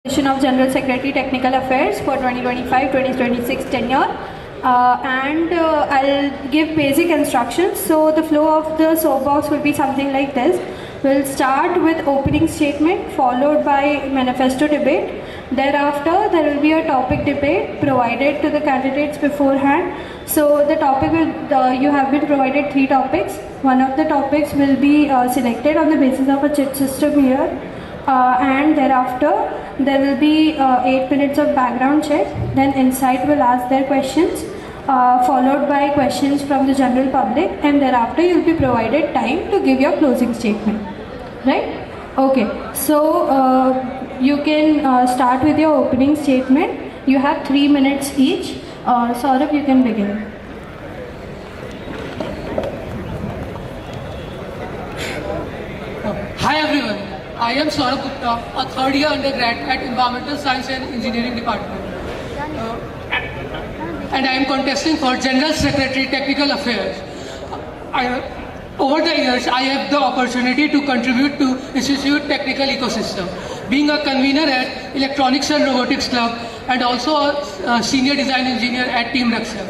Position of General Secretary Technical Affairs for 2025-2026 tenure. I'll give basic instructions. So the flow of the soapbox will be something like this. We'll start with opening statement followed by manifesto debate. Thereafter, there will be a topic debate provided to the candidates beforehand. So the topic will, you have been provided 3 topics. One of the topics will be selected on the basis of a chit system here. And thereafter, there will be 8 minutes of background check. Then Insight will ask their questions, followed by questions from the general public, and thereafter you'll be provided time to give your closing statement. Right? Okay. So you can start with your opening statement. You have 3 minutes each. Saurabh, you can begin. Hi everyone. I am Saurabh Gupta, a third year undergrad at Environmental Science and Engineering Department. And I am contesting for General Secretary Technical Affairs. Over the years, I have the opportunity to contribute to Institute Technical Ecosystem, being a convener at Electronics and Robotics Club and also a senior design engineer at Team Raksha.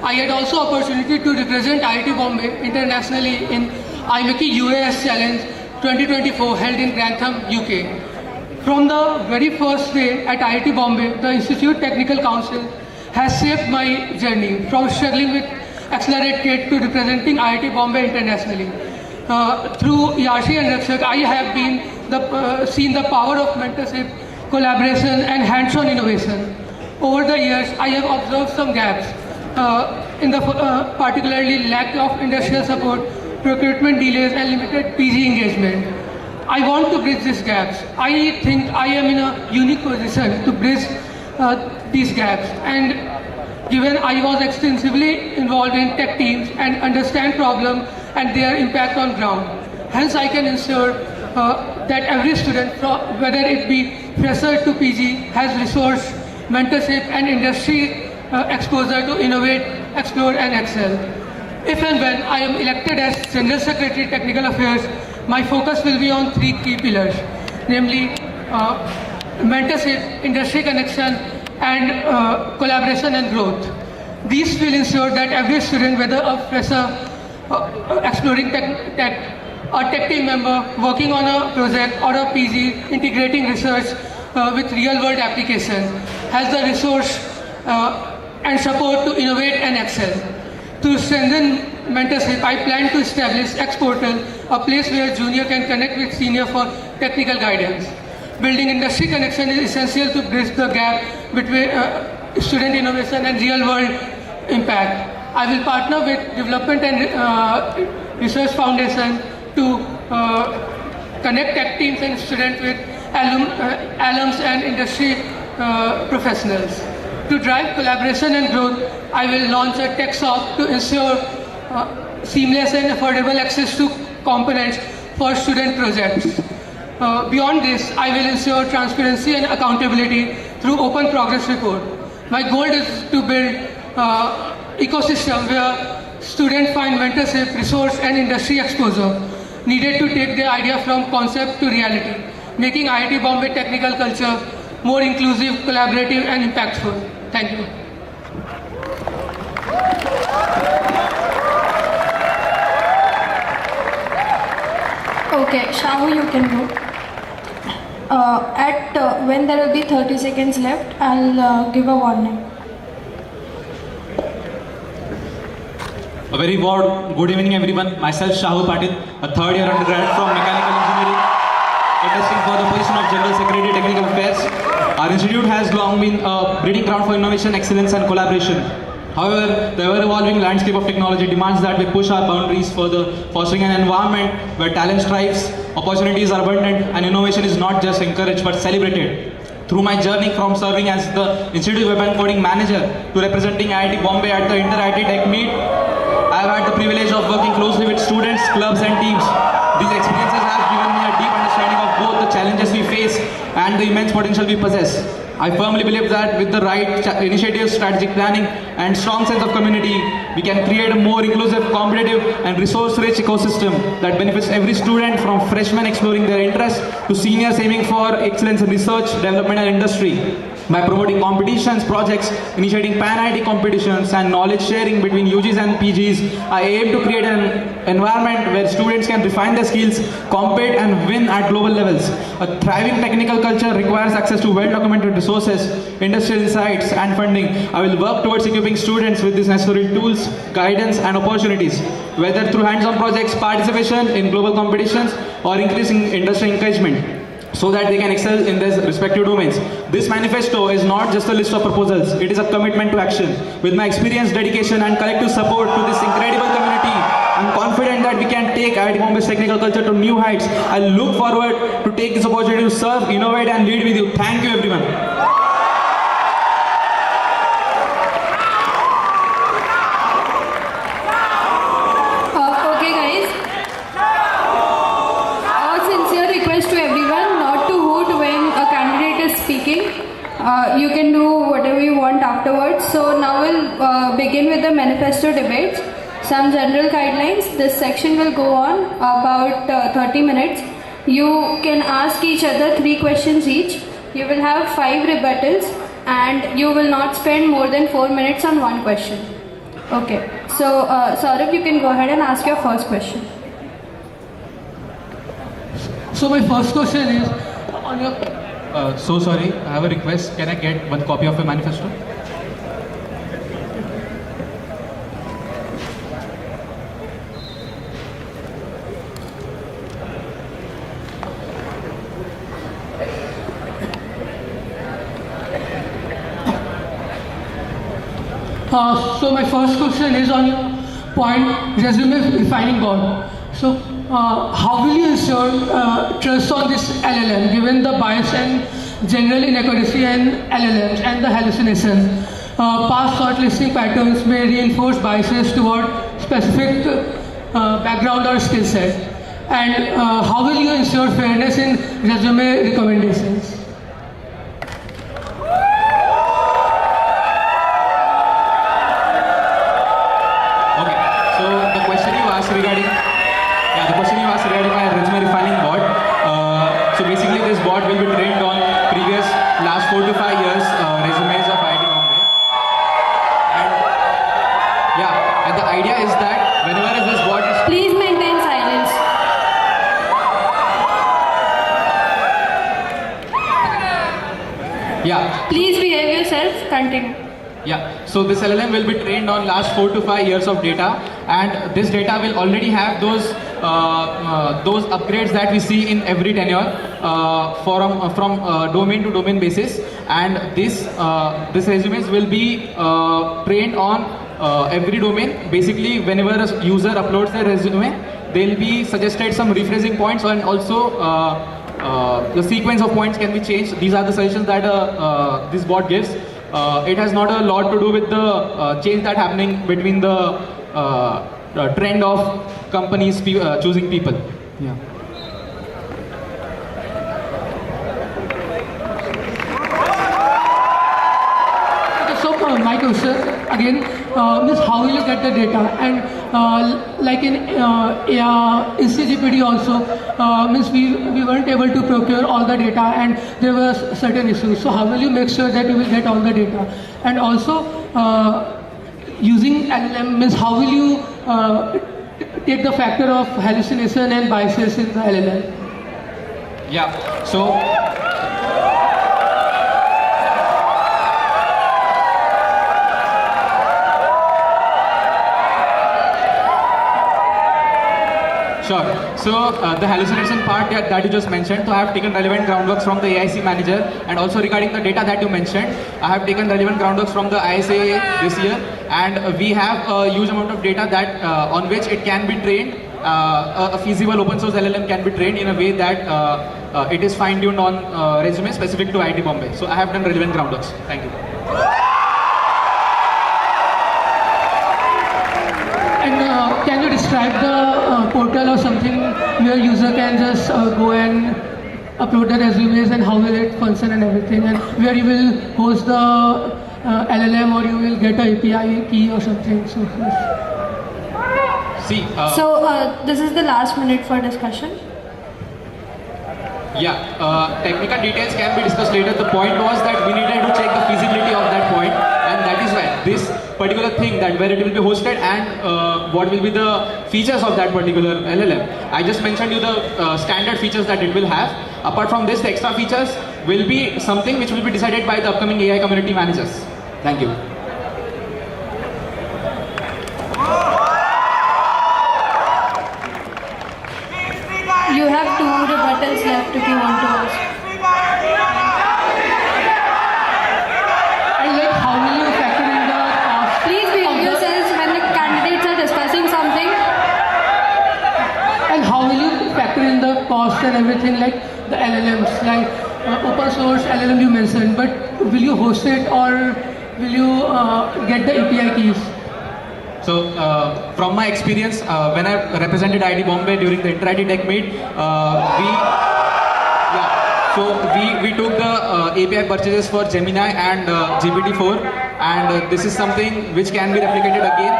I had also opportunity to represent IIT Bombay internationally in IMechE UAS Challenge 2024 held in Grantham, UK. From the very first day at IIT Bombay, the Institute Technical Council has shaped my journey from struggling with Accelerate Kit to representing IIT Bombay internationally. Through ERC and Rakshak, I have been seen the power of mentorship, collaboration and hands-on innovation. Over the years, I have observed some gaps in the particularly lack of industrial support, recruitment delays and limited PG engagement. I want to bridge these gaps. I think I am in a unique position to bridge these gaps, and given I was extensively involved in tech teams and understand problems and their impact on ground. Hence I can ensure that every student, whether it be fresher to PG, has resource, mentorship and industry exposure to innovate, explore and excel. If and when I am elected as General Secretary Technical Affairs, my focus will be on 3 key pillars, namely mentorship, industry connection and collaboration and growth. These will ensure that every student, whether a fresher, exploring tech, a tech team member working on a project or a PG integrating research with real world application, has the resource and support to innovate and excel. To strengthen mentorship, I plan to establish X-Portal, a place where junior can connect with senior for technical guidance. Building industry connection is essential to bridge the gap between student innovation and real-world impact. I will partner with Development and Research Foundation to connect tech teams and students with alums and industry professionals. To drive collaboration and growth, I will launch a tech shop to ensure seamless and affordable access to components for student projects. Beyond this, I will ensure transparency and accountability through open progress report. My goal is to build ecosystem where students find mentorship, resource and industry exposure needed to take their idea from concept to reality, making IIT Bombay technical culture more inclusive, collaborative and impactful. Thank you. Okay, Shahu, you can go. When there will be 30 seconds left, I'll give a warning. A very warm good evening everyone. Myself Shahu Patil, a third year undergrad from Mechanical Engineering, contesting for the position of General Secretary Technical Affairs. Our institute has long been a breeding ground for innovation, excellence and collaboration. However, the ever-evolving landscape of technology demands that we push our boundaries further, fostering an environment where talent strives, opportunities are abundant, and innovation is not just encouraged but celebrated. Through my journey from serving as the Institute Web and Coding Manager to representing IIT Bombay at the Inter-IIT Tech Meet, I have had the privilege of working closely with students, clubs and teams. These experiences have given me a deep understanding of both the challenges we face and the immense potential we possess. I firmly believe that with the right initiatives, strategic planning, and strong sense of community, we can create a more inclusive, competitive, and resource-rich ecosystem that benefits every student, from freshmen exploring their interests to seniors aiming for excellence in research, development, and industry. By promoting competitions, projects, initiating pan-IT competitions, and knowledge sharing between UGs and PGs, I aim to create an environment where students can refine their skills, compete, and win at global levels. A thriving technical culture requires access to well-documented resources, industrial insights, and funding. I will work towards equipping students with these necessary tools, guidance, and opportunities, whether through hands-on projects, participation in global competitions, or increasing industry engagement, so that they can excel in their respective domains. This manifesto is not just a list of proposals, it is a commitment to action. With my experience, dedication, and collective support to this incredible community, I'm confident that we can take IIT Bombay's technical culture to new heights. I look forward to take this opportunity to serve, innovate, and lead with you. Thank you, everyone. Okay guys, a sincere request to everyone not to hoot when a candidate is speaking. You can do whatever you want afterwards. So now we'll begin with the manifesto debates. Some general guidelines. This section will go on about 30 minutes. You can ask each other 3 questions each. You will have 5 rebuttals and you will not spend more than 4 minutes on one question. Okay, so Saurabh, you can go ahead and ask your first question. So my first question is on your. So sorry, I have a request. Can I get one copy of your manifesto? So my first question is on your point, resume refining board. So how will you ensure trust on this LLM given the bias and general inaccuracy in LLMs and the hallucination? Past shortlisting patterns may reinforce biases toward specific background or skill set. And how will you ensure fairness in resume recommendations? Regarding my resume refining bot. So basically this bot will be trained on previous last 4 to 5 years resumes of IIT Bombay. And yeah, and the idea is that whenever this bot is... Please maintain silence. Yeah. Please behave yourself. Continue. Yeah, so this LLM will be trained on last 4 to 5 years of data, and this data will already have those upgrades that we see in every tenure from domain to domain basis, and this resumes will be trained on every domain. Basically, whenever a user uploads their resume, they'll be suggested some rephrasing points, and also the sequence of points can be changed. These are the suggestions that this bot gives. It has not a lot to do with the change that happening between the trend of companies choosing people. Yeah. So my question again is how will you get the data, and like in NCGPD also means we weren't able to procure all the data and there were certain issues. So how will you make sure that you will get all the data, and also using LLM means how will you take the factor of hallucination and biases in the LLM? Yeah. So. Sure. So the hallucination part that you just mentioned, so I have taken relevant groundworks from the AIC manager, and also regarding the data that you mentioned, I have taken relevant groundworks from the ISA this year, and we have a huge amount of data that on which it can be trained. A feasible open source LLM can be trained in a way that it is fine-tuned on resume specific to IIT Bombay. So I have done relevant groundworks. Thank you. And can you describe the portal or something where user can just go and upload the resumes and how will it function and everything, and where you will host the LLM or you will get a API key or something. So yes. See, This is the last minute for discussion. technical details can be discussed later. The point was that we needed to check the feasibility of that point, and that is why this particular thing, that where it will be hosted and what will be the features of that particular LLM. I just mentioned you the standard features that it will have. Apart from this, the extra features will be something which will be decided by the upcoming AI community managers. Thank you. You have 2 rebuttals left if you want to ask. And like, how will you factor in the cost? Please behave yourselves when the candidates are discussing something. And how will you factor in the cost and everything, like the LLMs, like open source LLM you mentioned, but will you host it or will you get the API keys? So, from my experience, when I represented IIT Bombay during the Inter-IT Tech Meet, we took the API purchases for Gemini and GPT-4, and this is something which can be replicated again,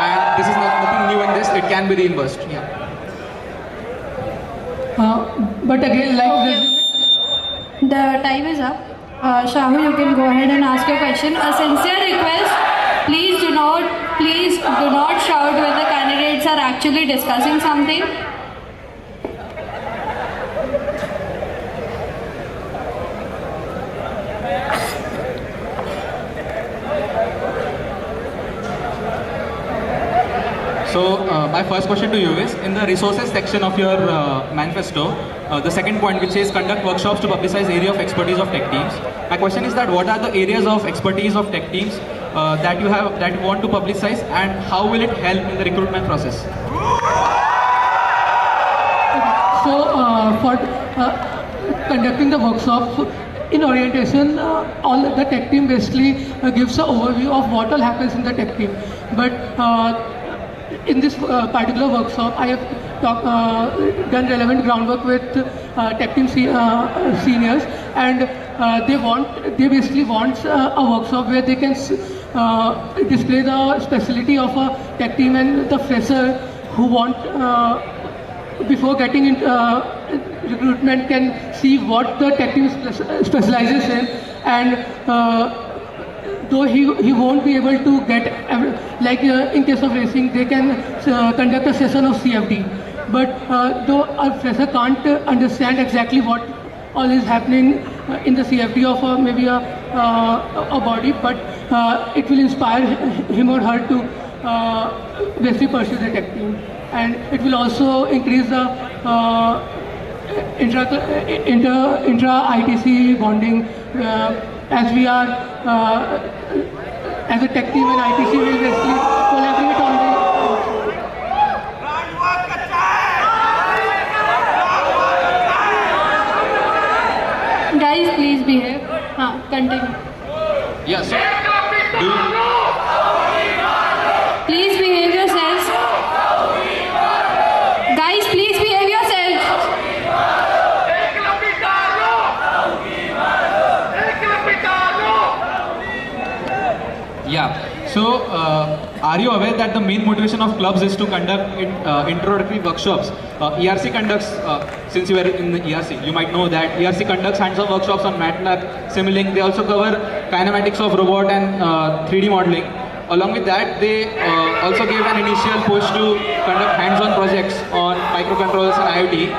and this is nothing new in this, it can be reimbursed. Yeah. But again, like The time is up. Shahul, you can go ahead and ask your question. A sincere request, please do not shout when the candidates are actually discussing something. So, my first question to you is, in the resources section of your manifesto, the second point which says conduct workshops to publicize area of expertise of tech teams. My question is that what are the areas of expertise of tech teams that you want to publicize, and how will it help in the recruitment process? So, for conducting the workshop in orientation, all the tech team basically gives an overview of what all happens in the tech team. But in this particular workshop, I have done relevant groundwork with tech team seniors, and they basically want a workshop where they can display the specialty of a tech team, and the fresher who want before getting into recruitment can see what the tech team specializes in, and though he won't be able to get, in case of racing, they can conduct a session of CFD. But though a fresher can't understand exactly what all is happening in the CFD of maybe a body, but it will inspire him or her to basically pursue the tech team. And it will also increase the intra-ITC bonding, as we are, as a tech team and ITC will basically collaborate on the... Guys, please behave. Continue. Yes. Please behave yourselves. Guys, please behave yourselves. Yeah. So, are you aware that the main motivation of clubs is to conduct introductory workshops? ERC conducts, since you are in the ERC, you might know that ERC conducts hands-on workshops on MATLAB, Simulink. They also cover kinematics of robot and 3D modeling. Along with that, they also gave an initial push to conduct hands-on projects on microcontrollers and IoT.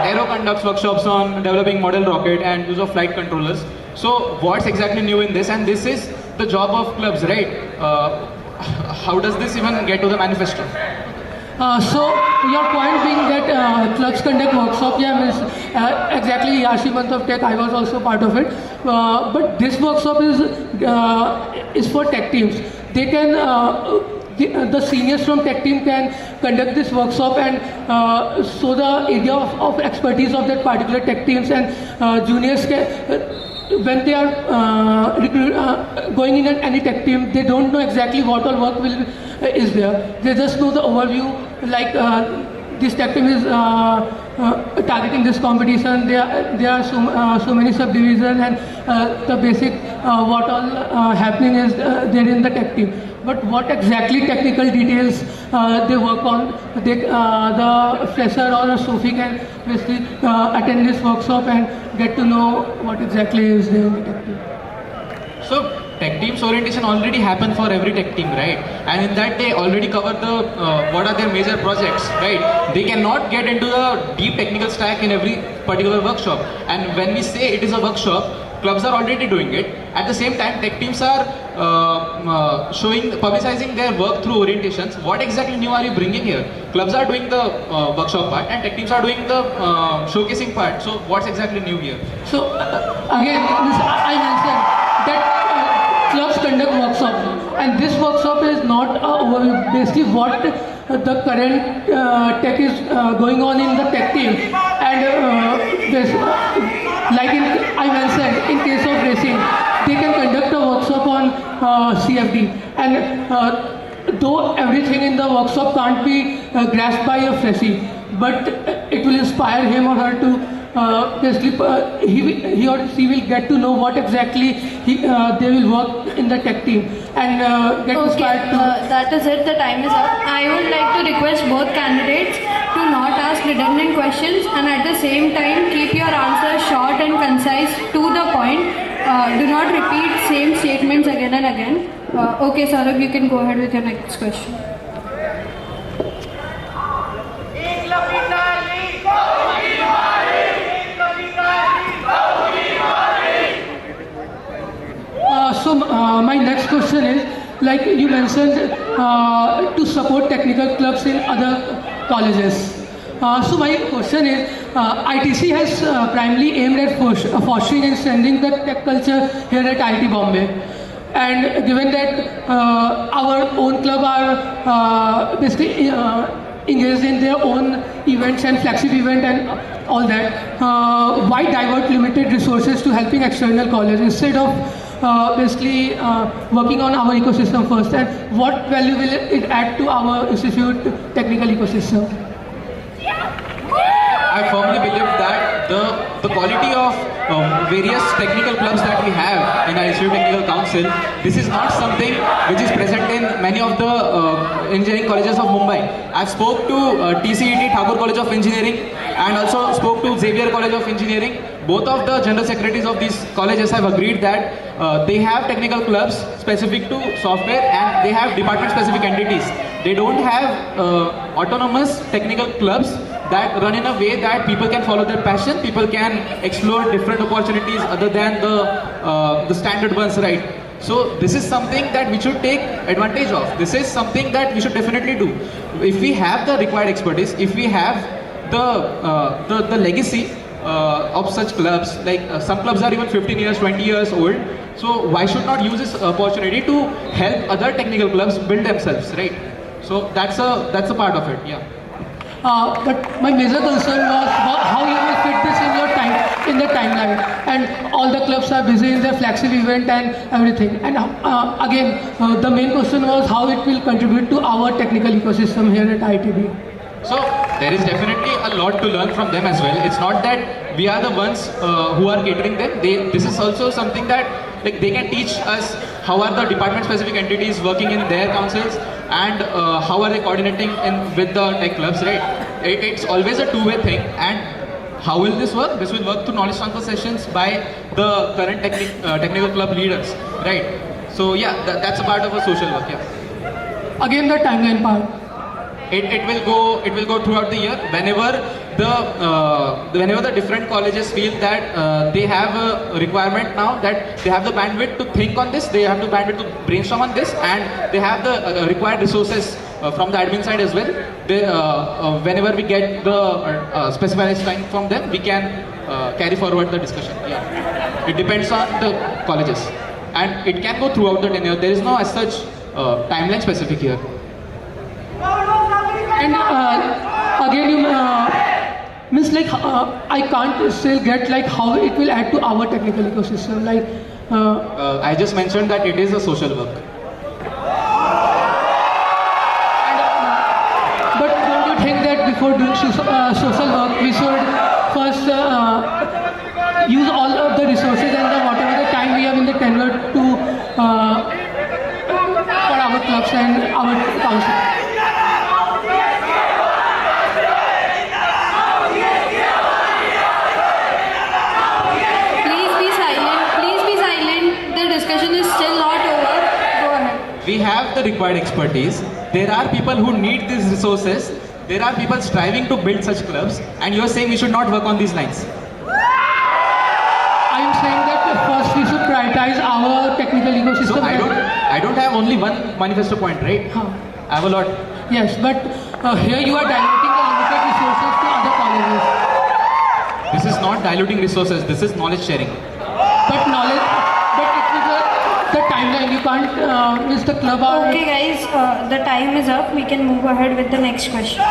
Aero conducts workshops on developing model rocket and use of flight controllers. So, what's exactly new in this? And this is the job of clubs, right? How does this even get to the manifesto? So your point being that clubs conduct workshop, means exactly ERC month of tech, I was also part of it. But this workshop is for tech teams. They can, the seniors from tech team can conduct this workshop and show the area of expertise of that particular tech teams, and juniors can, when they are going in any tech team, they don't know exactly what all work is there. They just know the overview, like this tech team is targeting this competition. There are so many subdivisions, and the basic what all happening is there in the tech team. But what exactly technical details they work on? The fresher or a Sophie can basically attend this workshop and get to know what exactly is there in the tech team. So tech teams orientation already happened for every tech team, right? And in that they already covered the what are their major projects, right? They cannot get into the deep technical stack in every particular workshop. And when we say it is a workshop, clubs are already doing it. At the same time, tech teams are publicizing their work through orientations. What exactly new are you bringing here? Clubs are doing the workshop part, and tech teams are doing the showcasing part. So what's exactly new here? So again, I mentioned that clubs conduct workshops, and this workshop is not basically what the current tech is going on in the tech team, and like I mentioned, in case of racing, they can conduct a workshop on CFD, and though everything in the workshop can't be grasped by a freshie, but it will inspire him or her to basically he or she will get to know what exactly they will work in the tech team, and get inspired to. That is it, the time is up. I would like to request both candidates to not ask redundant questions, and at the same time keep your answers short and concise to the point. Do not repeat same statements again and again. Okay, Saurabh, you can go ahead with your next question. So my next question is, like you mentioned, to support technical clubs in other colleges. So my question is, ITC has primarily aimed at fostering and strengthening the tech culture here at IIT Bombay. And given that our own club are basically engaged in their own events and flagship event and all that, why divert limited resources to helping external colleges instead of basically working on our ecosystem first? And what value will it add to our institute technical ecosystem? I firmly believe that the quality of various technical clubs that we have in our Institute Technical Council, this is not something which is present in many of the engineering colleges of Mumbai. I've spoke to TCET, Thakur College of Engineering, and also spoke to Xavier College of Engineering. Both of the general secretaries of these colleges have agreed that they have technical clubs specific to software, and they have department specific entities. They don't have autonomous technical clubs that run in a way that people can follow their passion, people can explore different opportunities other than the standard ones, right? So this is something that we should take advantage of. This is something that we should definitely do. If we have the required expertise, if we have the legacy of such clubs, like some clubs are even 15 years, 20 years old, so why should not use this opportunity to help other technical clubs build themselves, right? So that's a part of it, yeah. But my major concern was how you will fit this in the timeline, and all the clubs are busy in their flagship event and everything. And again, the main question was how it will contribute to our technical ecosystem here at IITB. So there is definitely a lot to learn from them as well. It's not that we are the ones who are catering them. This is also something that like they can teach us how are the department specific entities working in their councils, and how are they coordinating with the tech clubs, right? It's always a two-way thing. And how will this work? This will work through knowledge transfer sessions by the current technical club leaders, right? So yeah, that's a part of a social work, yeah. Again, the timeline part. It will go throughout the year whenever the different colleges feel that they have a requirement now, that they have the bandwidth to think on this, they have the bandwidth to brainstorm on this, and they have the required resources from the admin side as well. Whenever we get the specified time from them, we can carry forward the discussion. Yeah, it depends on the colleges, and it can go throughout the tenure. There is no as such timeline specific here. And again, you means like I can't still get like how it will add to our technical ecosystem. Like I just mentioned that it is a social work. But don't you think that before doing social work, we should first use all of the resources and whatever the time we have in the tenure to for our clubs and our council. Please be silent. Please be silent. The discussion is still not over. Go ahead. We have the required expertise. There are people who need these resources. There are people striving to build such clubs, and you're saying we should not work on these lines. I am saying that first we should prioritize our technical ecosystem. So I don't have only one manifesto point, right? Huh. I have a lot. Yes, but here you are diluting the limited resources to other colleges. This is not diluting resources. This is knowledge sharing. But knowledge, but it is the timeline. You can't miss the club hour. Okay, guys, the time is up. We can move ahead with the next question.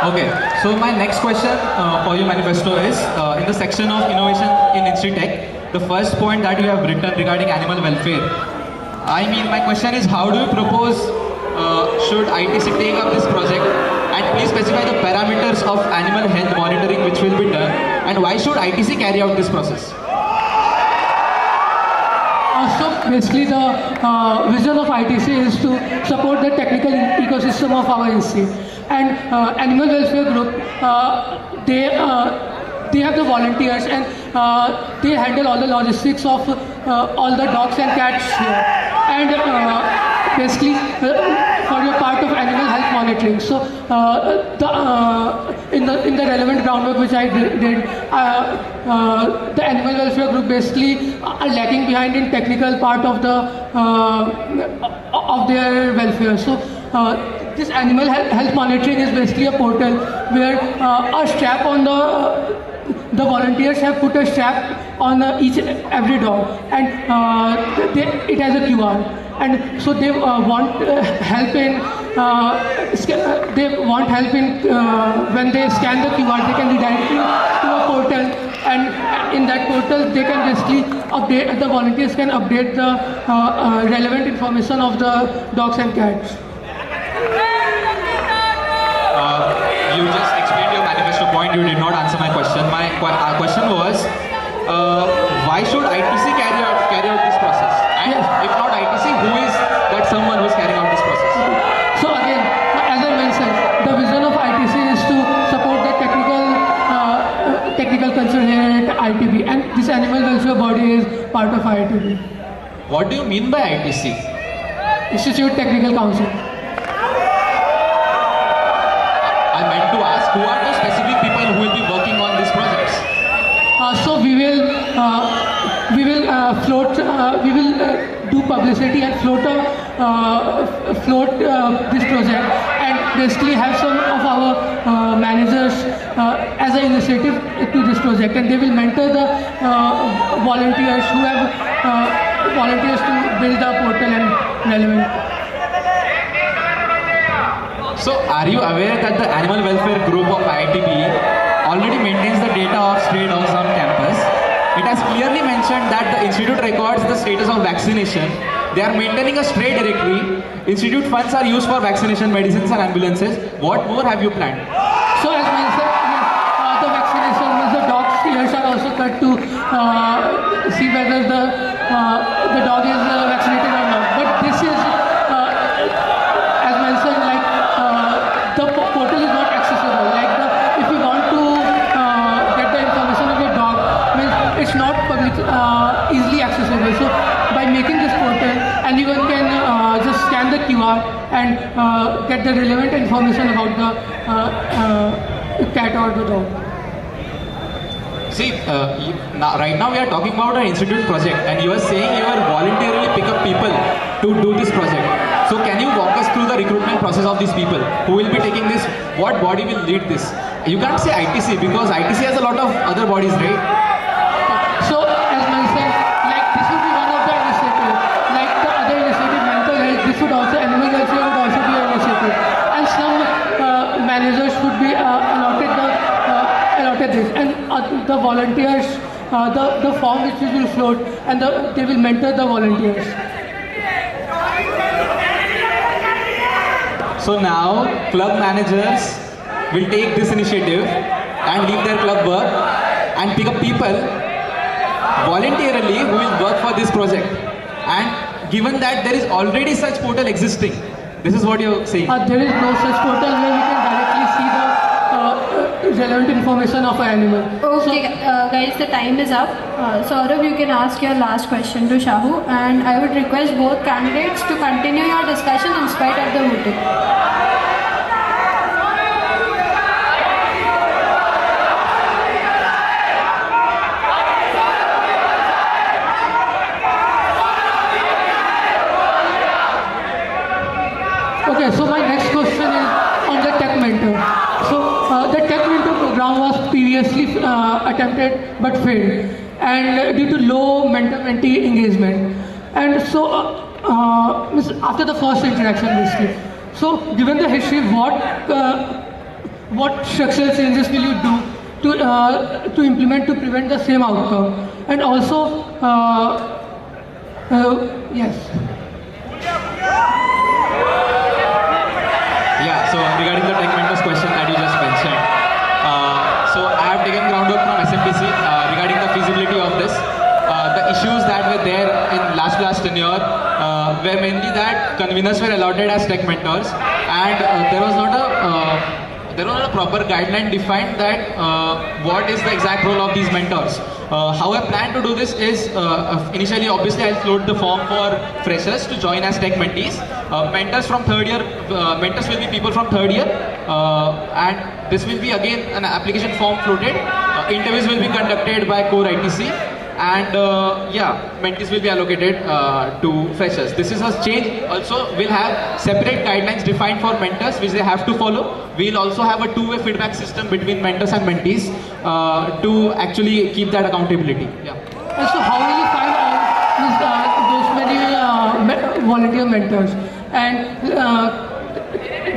Okay, so my next question for your manifesto is in the section of innovation in InstiTech, the first point that you have written regarding animal welfare. I mean, my question is, how do you propose should ITC take up this project, and please specify the parameters of animal health monitoring which will be done, and why should ITC carry out this process? So basically the vision of ITC is to support the technical ecosystem of our institute. And animal welfare group, they have the volunteers and they handle all the logistics of all the dogs and cats here. And basically for your part of animal health monitoring. So in the relevant groundwork which I did, the animal welfare group basically are lagging behind in technical part of their welfare. So this animal health monitoring is basically a portal where a strap on the volunteers have put a strap on every dog, and it has a QR, and so they want help in when they scan the QR, they can redirect it to a portal, and in that portal they can basically update, the volunteers can update the relevant information of the dogs and cats. You just explained your manifesto point, you did not answer my question. My question was, why should ITC carry out this process? And Yes. if not ITC, who is that someone who is carrying out this process? So again, as I mentioned, the vision of ITC is to support the technical culture here at ITB, and this animal welfare body is part of ITB, What do you mean by ITC? Institute Technical Council. I meant to ask, who are the specific people who will be working on these projects? So we will do publicity and float this project, and basically have some of our managers as an initiative to this project, and they will mentor the volunteers who have volunteers to build the portal and relevant. So, are you aware that the animal welfare group of IITB already maintains the data of stray dogs on campus? It has clearly mentioned that the institute records the status of vaccination. They are maintaining a stray directory. Institute funds are used for vaccination, medicines and ambulances. What more have you planned? So as mentioned, the vaccination means the dog's ears are also cut to see whether the dog is vaccinated or not. But this is, as mentioned, like the portal is not accessible. Like if you want to get the information of your dog, means it's not public easily accessible. So by making this portal, anyone can just scan the QR and get the relevant information about the cat or the dog. See, right now we are talking about an institute project, and you are saying you are voluntarily pick up people to do this project. So can you walk us through the recruitment process of these people? Who will be taking this? What body will lead this? You can't say ITC because ITC has a lot of other bodies, right? So, as mentioned, like this would be one of the initiatives. Like the other initiative, mental health, this would also, animal welfare would also be an initiative. And some managers would be allotted this. And the volunteers, the form which will float, and they will mentor the volunteers. So now club managers will take this initiative and leave their club work and pick up people voluntarily who will work for this project. And given that there is already such portal existing, this is what you're saying. There is no such portal where we can directly see the relevant information of an animal. Okay, guys, the time is up. Saurabh, you can ask your last question to Shahu, and I would request both candidates to continue your discussion in spite of the voting. Okay, so my next question is on the Tech Mentor. So the Tech Mentor program was previously attempted but failed, and due to low mentor-mentee engagement. And so after the first interaction, basically. So given the history, what structural changes will you do to implement to prevent the same outcome? And also, yes. Yeah, so regarding the Tech Mentors question that you just mentioned, so I have taken groundwork from SMPC regarding the feasibility of this. The issues that were there in last tenure were mainly that conveners were allotted as Tech Mentors, and there was not a proper guideline defined that what is the exact role of these mentors. How I plan to do this is initially, obviously, I'll float the form for freshers to join as Tech Mentees. Mentors from third year, mentors will be people from third year, and this will be again an application form floated. Interviews will be conducted by core ITC, and mentees will be allocated to freshers. This is a change. Also, we'll have separate guidelines defined for mentors which they have to follow. We'll also have a two-way feedback system between mentors and mentees to actually keep that accountability. Yeah. And so how will you find all those many volunteer mentors? And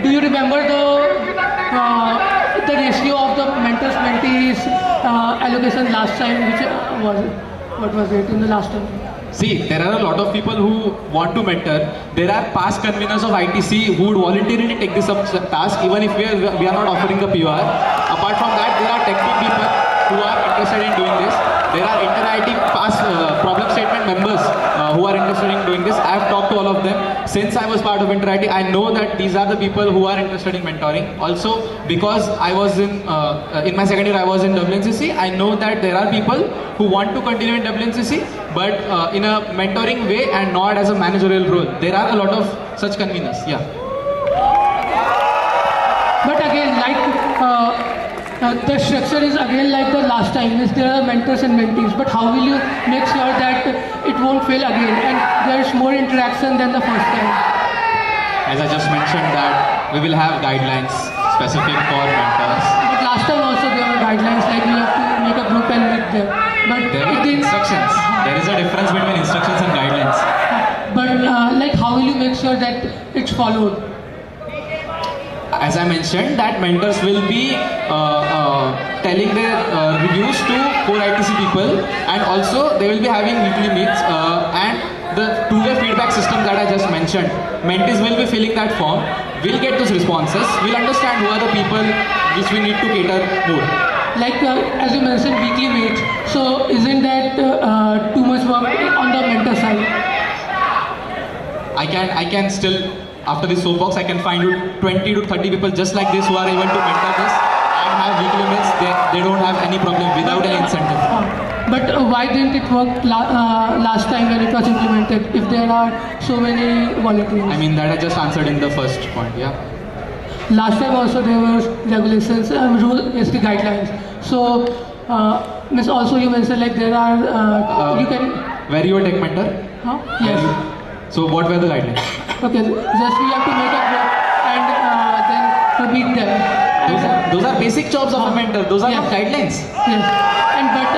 do you remember the ratio of the mentors mentees allocation last time? Which was it? What was it in the last time? See, there are a lot of people who want to mentor. There are past conveners of ITC who would voluntarily take this up task, even if we are not offering the PR. Apart from that, there are tech team people who are interested in doing this. There are inter-IT past problem statement members who are interested in doing this. I have talked to all of them. Since I was part of inter-IT, I know that these are the people who are interested in mentoring. Also, because I was in my second year, I was in WNCC. I know that there are people who want to continue in WNCC, but in a mentoring way and not as a managerial role. There are a lot of such conveners. Yeah. But again, the structure is again like the last time. Is there are mentors and mentees, but how will you make sure that it won't fail again and there is more interaction than the first time? As I just mentioned that we will have guidelines specific for mentors. But last time also there were guidelines like you have to make a group and meet them. But there are instructions. There is a difference between instructions and guidelines. But how will you make sure that it's followed? As I mentioned, that mentors will be telling their reviews to core ITC people, and also they will be having weekly meets and the two-way feedback system that I just mentioned. Mentees will be filling that form. We'll get those responses. We'll understand who are the people which we need to cater more. As you mentioned, weekly meets. So isn't that too much work on the mentor side? I can still. After this soapbox, I can find you 20 to 30 people just like this who are able to mentor this and have weekly meets. They don't have any problem without any incentive. But why didn't it work last time when it was implemented if there are so many volunteers? I mean, that I just answered in the first point, yeah. Last time also there were regulations, basically guidelines. So, also you mentioned like there are, you can... Were you a tech mentor? Huh? Yes. So what were the guidelines? Okay, just we have to make a group and then meet them. Those are basic jobs of a mentor. Those are Yes. not guidelines. Yes. And but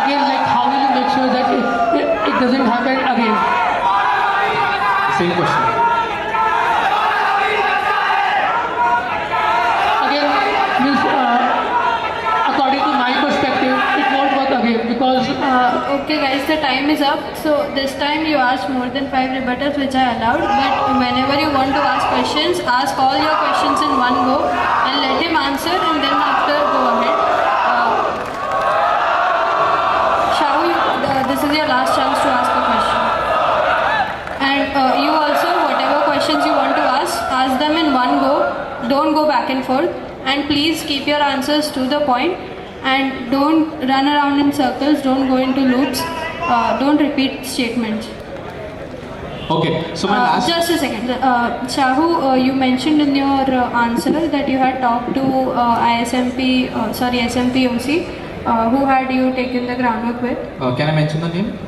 again, like how will you make sure that it doesn't happen again? Same question. Again, means according to my perspective, it won't work again because Okay guys, the time is up. So this time you asked more than 5 rebuttals, which I allowed. But whenever you want to ask questions, ask all your questions in one go and let him answer, and then after go ahead. Shahu, this is your last chance to ask a question. And you also, whatever questions you want to ask them in one go. Don't go back and forth. And please keep your answers to the point. And don't run around in circles. Don't go into loops. Don't repeat statements. Okay, so my last. Just a second. Shahu, you mentioned in your answer that you had talked to SMP OC. Who had you taken the groundwork with? Can I mention the name?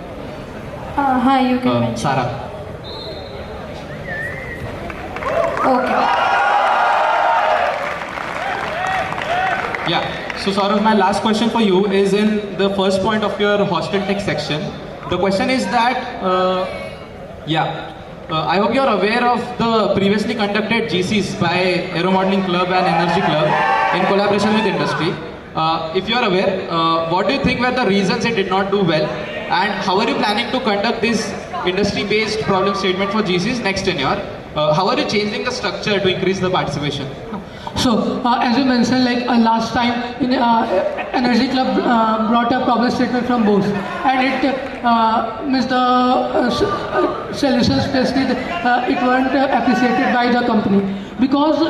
Hi, you can mention. Sarah. Okay. Yeah. So Saurav, my last question for you is in the first point of your hostel tech section. The question is that, I hope you're aware of the previously conducted GCs by Aero Modeling Club and Energy Club in collaboration with industry. If you're aware, what do you think were the reasons it did not do well, and how are you planning to conduct this industry-based problem statement for GCs next tenure? How are you changing the structure to increase the participation? So, as you mentioned, like last time, in Energy Club brought a problem statement from Bose, and it means the solutions tested, it weren't appreciated by the company because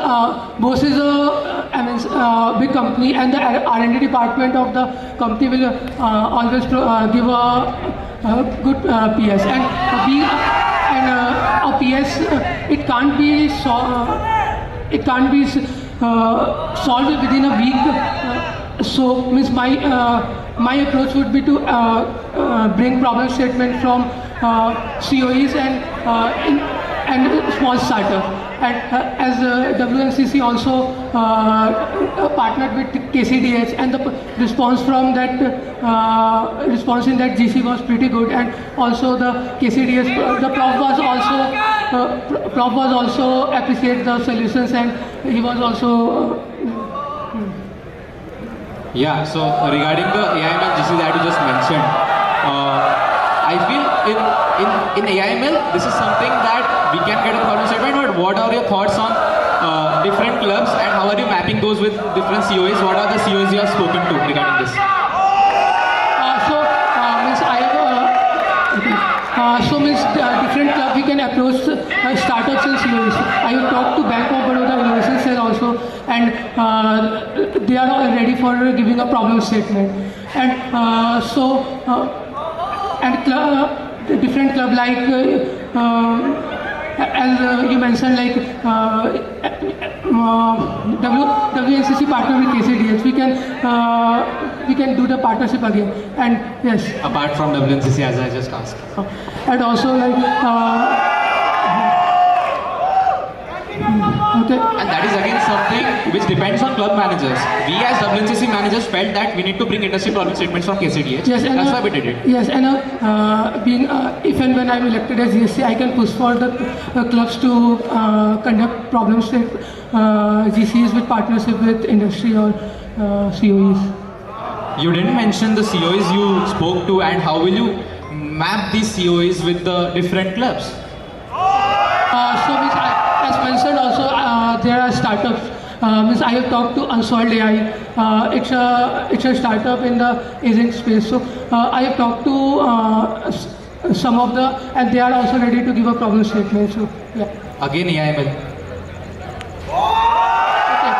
Bose is a big company, and the R&D department of the company will always give a good PS, and a PS it can't be solved within a week. So means my approach would be to bring problem statement from COEs and small startups. And as WNCC also partnered with KCDH, and the response from that response in that GC was pretty good. And also the KCDH, the prof was also appreciate the solutions, and he was also Yeah, so regarding the AIML GC that you just mentioned, I feel in AIML this is something that we can get a problem statement, but what are your thoughts on different clubs, and how are you mapping those with different COEs? What are the COEs you have spoken to regarding this? Different club we can approach startups and COEs. I have talked to Bank of Baroda Innovation Cell also, and they are all ready for giving a problem statement. And different club like as you mentioned, like WNCC partner with KCDH, we can do the partnership again. And yes, Apart from WNCC, as I just asked. and also like okay. And that is again something which depends on club managers. We as WNCC managers felt that we need to bring industry problem statements from KCDH. Yes, and that's why we did it. Yes, and being if and when I'm elected as GSC, I can push for the clubs to conduct problem state GCs with partnership with industry or COEs. You didn't mention the COEs you spoke to, and how will you map these COEs with the different clubs? As mentioned also, there are startups. I have talked to Unsoiled AI. It's a startup in the agent space. So I have talked to some of the, and they are also ready to give a problem statement. So yeah. Again, AIML. Okay.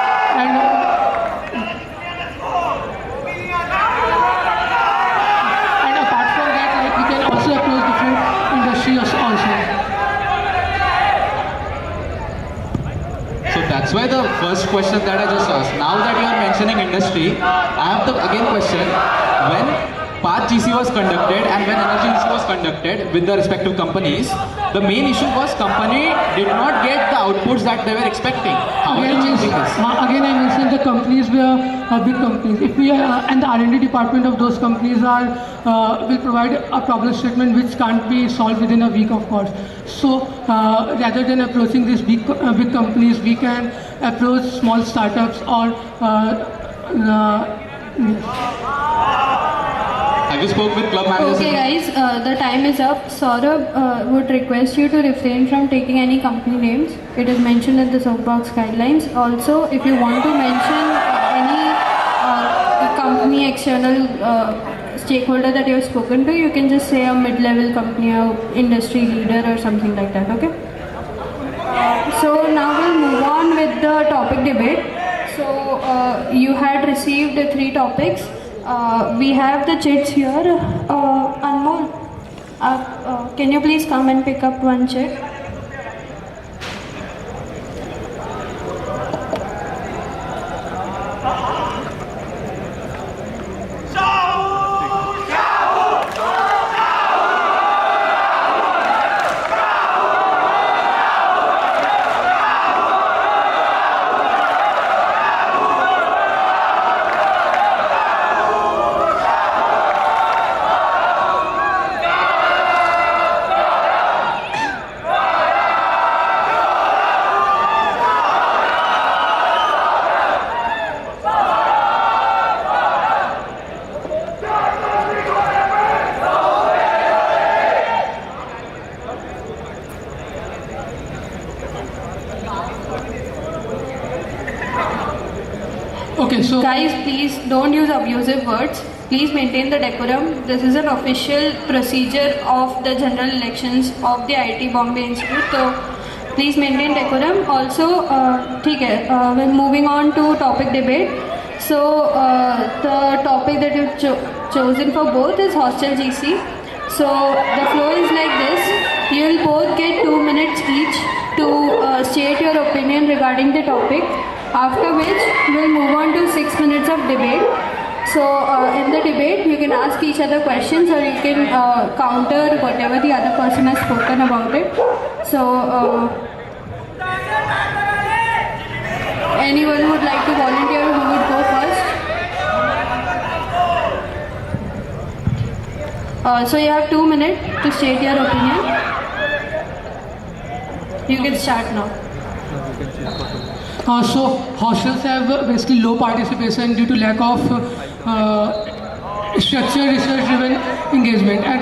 And apart from that, like we can also approach different industries also. So that's why the first question that I just asked. Now that you are mentioning industry, I have the again question. When Path GC was conducted and when Energy GC was conducted with the respective companies, The main issue was company did not get the outputs that they were expecting. How are you changing this? Again, I mentioned the companies were big companies. If we and the R&D department of those companies are will provide a problem statement which can't be solved within a week, of course. So rather than approaching these big companies, we can approach small startups or. Have you spoke with club managers? Okay guys, the time is up. Saurabh would request you to refrain from taking any company names. It is mentioned in the soapbox guidelines. Also, if you want to mention any company external stakeholder that you have spoken to, you can just say a mid-level company or industry leader or something like that, okay? So now we'll move on with the topic debate. So you had received 3 topics. We have the chits here. Anmol, can you please come and pick up one chit? Okay, so Guys, please don't use abusive words. Please maintain the decorum. This is an official procedure of the general elections of the IIT Bombay Institute. So please maintain decorum. Also, ठीक है. We're moving on to topic debate. So the topic that you've chosen for both is hostel GC. So the flow is like this. You'll both get 2 minutes each to state your opinion regarding the topic. After which we'll move on to 6 minutes of debate. So in the debate, you can ask each other questions or you can counter whatever the other person has spoken about it. So anyone would like to volunteer who would go first? So you have 2 minutes to state your opinion. You can start now. So hostels have basically low participation due to lack of structured research-driven engagement. And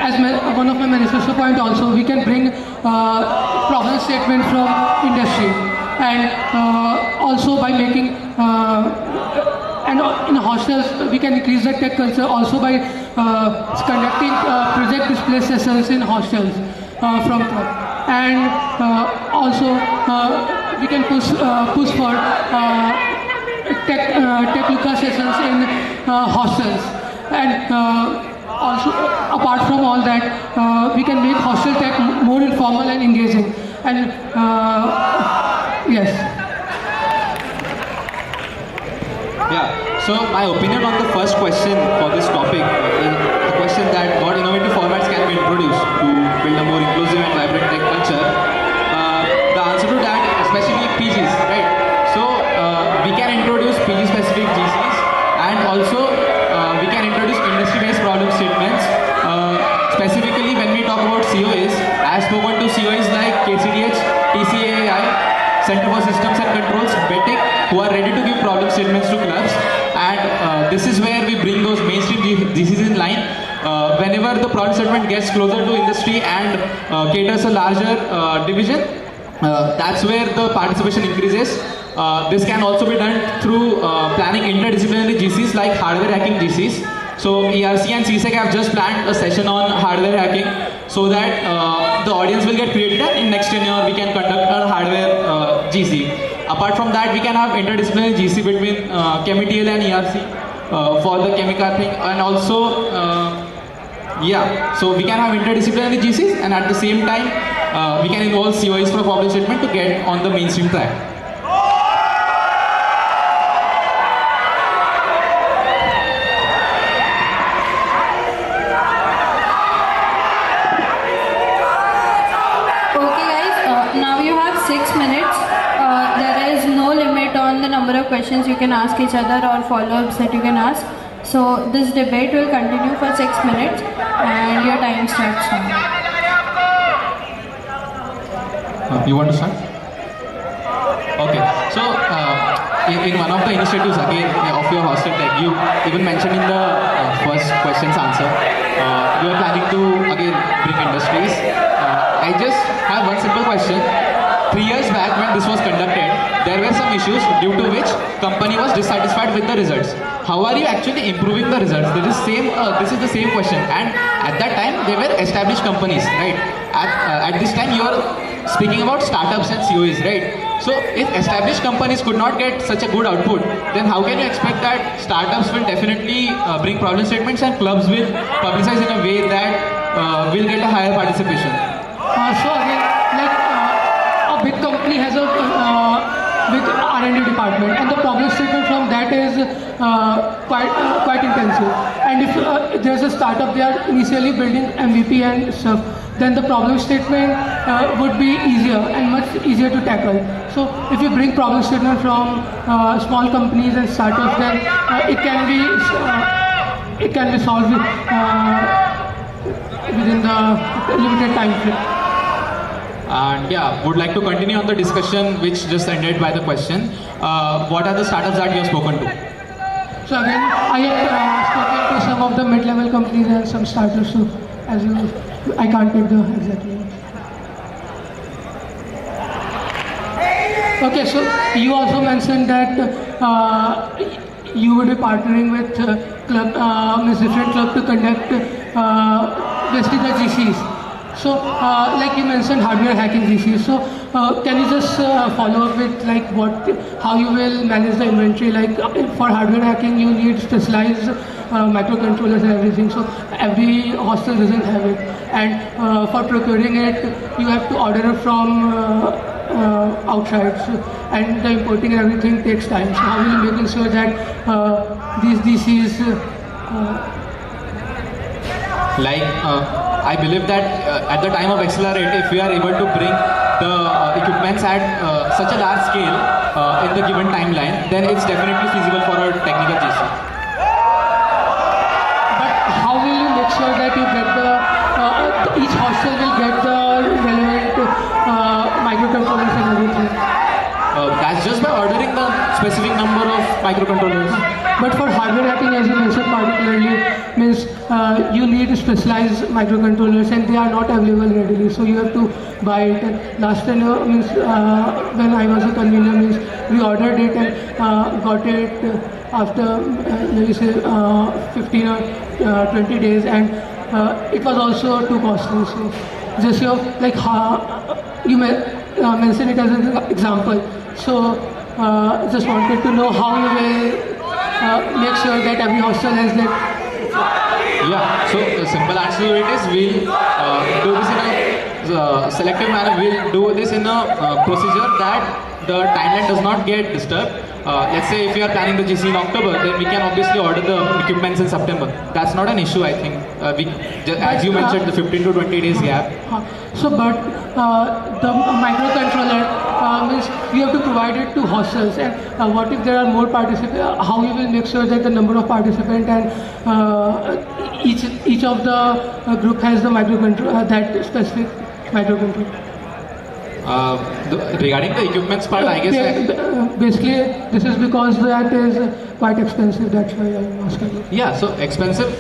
as one of my manifesto point also, we can bring problem statement from industry, and also by making and in hostels we can increase the tech culture also by conducting project display sessions in hostels from club, and also we can push for tech Luca sessions in hostels, and also apart from all that, we can make hostel tech more informal and engaging. And yes. Yeah, so my opinion on the first question for this topic is the question that what innovative formats can be introduced to build a more inclusive and vibrant tech culture. The answer to that, especially PGs, right? So we can introduce PG specific GCs, and also we can introduce industry-based problem statements. Specifically when we talk about COAs, I have spoken to COAs like KCDH, TCAI, Center for Systems and Controls, BETIC, who are ready to give problem statements to clubs, and this is where we bring those mainstream GCs in line. Whenever the problem statement gets closer to industry and caters a larger division, that's where the participation increases. This can also be done through planning interdisciplinary GCs like hardware hacking GCs. So ERC and CSEC have just planned a session on hardware hacking, so that the audience will get created, and in next tenure we can conduct a hardware GC. Apart from that, we can have interdisciplinary GC between ChemiTL and ERC for the Chemica thing, and also yeah, so we can have interdisciplinary GCs, and at the same time we can involve COEs for problem statement to get on the mainstream track. 6 minutes. There is no limit on the number of questions you can ask each other or follow-ups that you can ask. So this debate will continue for 6 minutes and your time starts now. You want to start? Okay. So, in one of the initiatives again of your hostel tech, you even mentioned in the first question's answer, you are planning to again bring industries. I just have one simple question. 3 years back when this was conducted, there were some issues due to which company was dissatisfied with the results. How are you actually improving the results? This is the same question. And at that time, they were established companies, right? At this time, you are speaking about startups and COEs, right? So if established companies could not get such a good output, then how can you expect that startups will definitely bring problem statements and clubs will publicize in a way that will get a higher participation? So again, like a big company has a big R&D department, and the problem statement from that is quite intensive. And if there's a startup, they are initially building MVP and stuff, then the problem statement would be easier and much easier to tackle. So if you bring problem statement from small companies and startups, then it can be solved within the limited time frame. And yeah, would like to continue on the discussion which just ended by the question. What are the startups that you have spoken to? So again, I have spoken to some of the mid-level companies and some startups. So I can't take the exact name. Okay, so you also mentioned that you would be partnering with different club to conduct basically the GCs. So, like you mentioned, hardware hacking GCs. So, can you just follow up with like how you will manage the inventory? Like for hardware hacking, you need specialized microcontrollers and everything. So every hostel doesn't have it, and for procuring it, you have to order it from outside. So, and the importing and everything takes time. So, how will you making sure that these DCs? I believe that at the time of Accelerate, if we are able to bring the equipments at such a large scale in the given timeline, then it's definitely feasible for a technical GC. But how will you make sure that you get each hostel will get the relevant microcontrollers and everything? That's just by ordering the specific number of microcontrollers. But for hardware hacking, as you mentioned particularly, means you need specialized microcontrollers and they are not available readily. So you have to buy it. And last time, means when I was a convener, means we ordered it and got it after maybe say 15 or 20 days, and it was also too costly. So just like you mentioned it as an example. So just wanted to know how you will make sure that every hostel has that. Yeah, so the simple answer to it is we'll do this in a selective manner. We'll do this in a procedure that the timeline does not get disturbed. Let's say if you are planning the GC in October, then we can obviously order the equipments in September. That's not an issue, I think. As you mentioned, the 15 to 20 days gap. But the microcontroller means you have to provide it to hostels, and what if there are more participants? How you will make sure that the number of participants and each of the group has the microcontroller, that specific microcontroller? Regarding the equipments part, I guess. Basically, this is because that is quite expensive. That's why I'm asking you. Yeah, so expensive.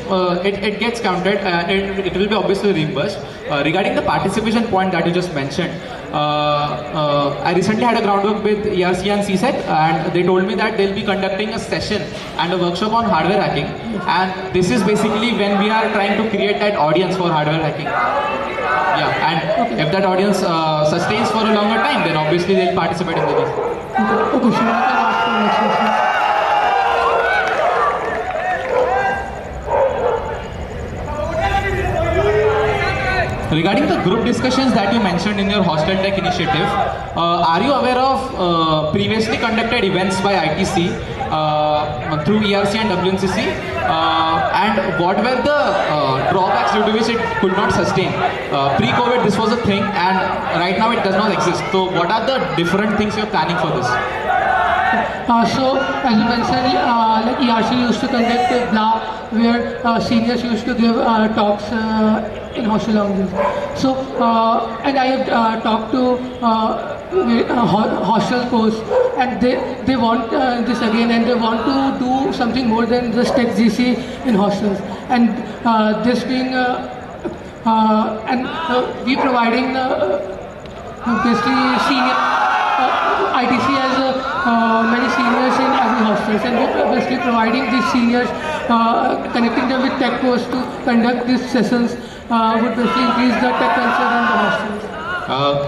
It gets counted. It will be obviously reimbursed. Regarding the participation point that you just mentioned, I recently had a groundwork with ERC and CSET, and they told me that they'll be conducting a session and a workshop on hardware hacking. And this is basically when we are trying to create that audience for hardware hacking. Yeah, and if that audience sustains for a longer time, then obviously they'll participate in the GC. Okay, sure. I can ask the next question. regarding the group discussions that you mentioned in your hostel tech initiative, are you aware of previously conducted events by ITC through ERC and WNCC? And what were the drawbacks due to which it could not sustain? Pre-COVID this was a thing, and right now it does not exist. So what are the different things you're planning for this? So, as you mentioned, like ERC used to conduct a BLA where seniors used to give talks in hostel lounges. So, and I have talked to hostel course, and they want this again, and they want to do something more than just Tech GC in hostels. And this being, we providing basically senior. ITC has many seniors in every hostels, and we're basically providing these seniors, connecting them with tech course to conduct these sessions would basically increase the tech culture in the hostels.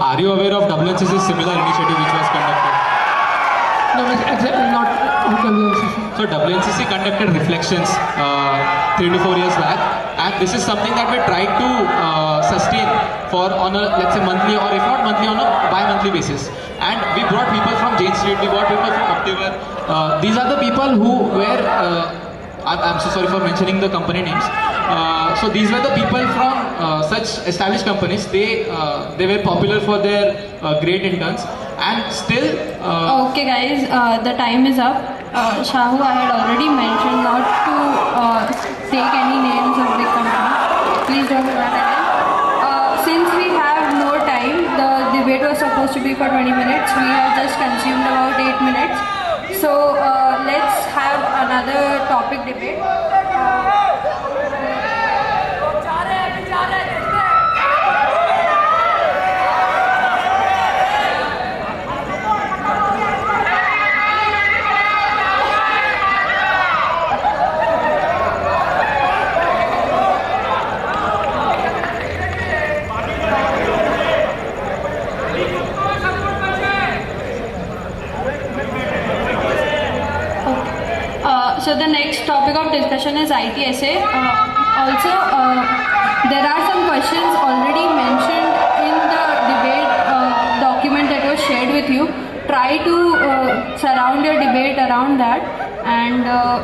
Are you aware of WNCC's similar initiative which was conducted? No, it's exactly not WNCC. So WNCC conducted reflections 3 to 4 years back, and this is something that we tried to sustain for on a, let's say, monthly, or if not monthly, on a bi-monthly basis. And we brought people from Jane Street, we brought people from Optiver. These are the people who were, I'm so sorry for mentioning the company names. So these were the people from such established companies. They were popular for their great interns, and still. Okay guys, the time is up. Shahu, I had already mentioned not to take any names of big companies. Please don't do that again. Since we have more time, the debate was supposed to be for 20 minutes. We have just consumed about 8 minutes. So let's have another topic debate. So the next topic of discussion is ITSA. Also, there are some questions already mentioned in the debate document that was shared with you. Try to surround your debate around that. And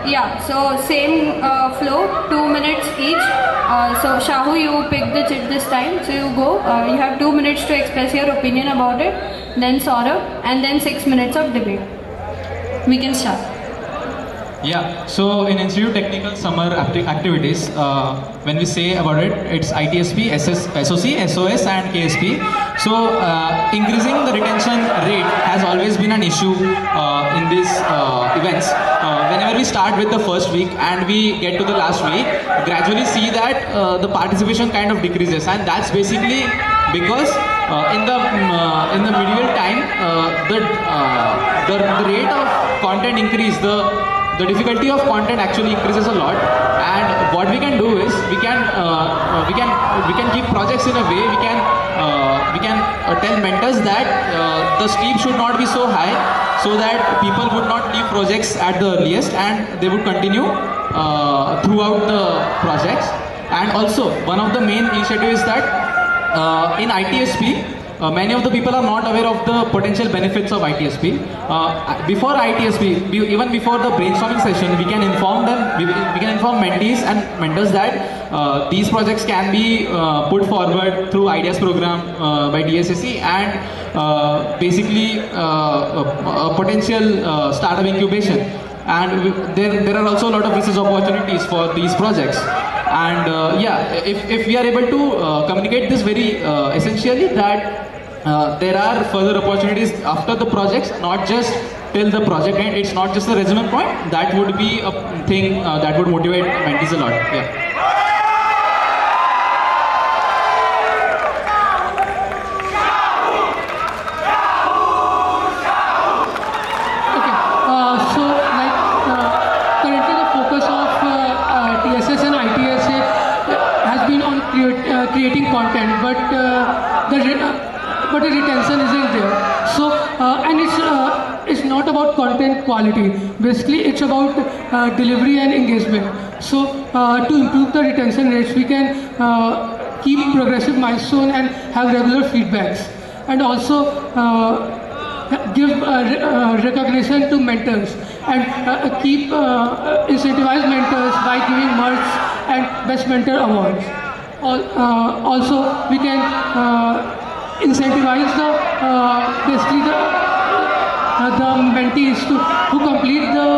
yeah, so same flow, 2 minutes each. So Shahu, you picked the chit this time, so you go. You have 2 minutes to express your opinion about it. Then Saurabh, and then 6 minutes of debate. We can start. Yeah, so in Institute Technical Summer Activities, when we say about it, it's ITSP, SOC, SOS and KSP. So increasing the retention rate has always been an issue in these events. Whenever we start with the first week and we get to the last week, gradually see that the participation kind of decreases, and that's basically because in the medieval time, the rate of content increase, the difficulty of content actually increases a lot. And what we can do is we can keep projects in a way, we can tell mentors that the steep should not be so high, so that people would not leave projects at the earliest and they would continue throughout the projects. And also one of the main initiatives is that in ITSP, many of the people are not aware of the potential benefits of ITSP. Before ITSP, even before the brainstorming session, we can inform them, we can inform mentees and mentors that these projects can be put forward through IDEAS program by DSSC, and basically a potential startup incubation. And there are also a lot of research opportunities for these projects. And yeah, if we are able to communicate this very essentially, that there are further opportunities after the projects, not just till the project end. It's not just a resume point. That would be a thing that would motivate mentees a lot. Yeah. Creating content, but the retention isn't there. So and it's not about content quality. Basically, it's about delivery and engagement. So to improve the retention rates, we can keep progressive milestone and have regular feedbacks, and also give recognition to mentors, and keep incentivize mentors by giving merch and best mentor awards. Also, we can incentivize basically the mentees who complete the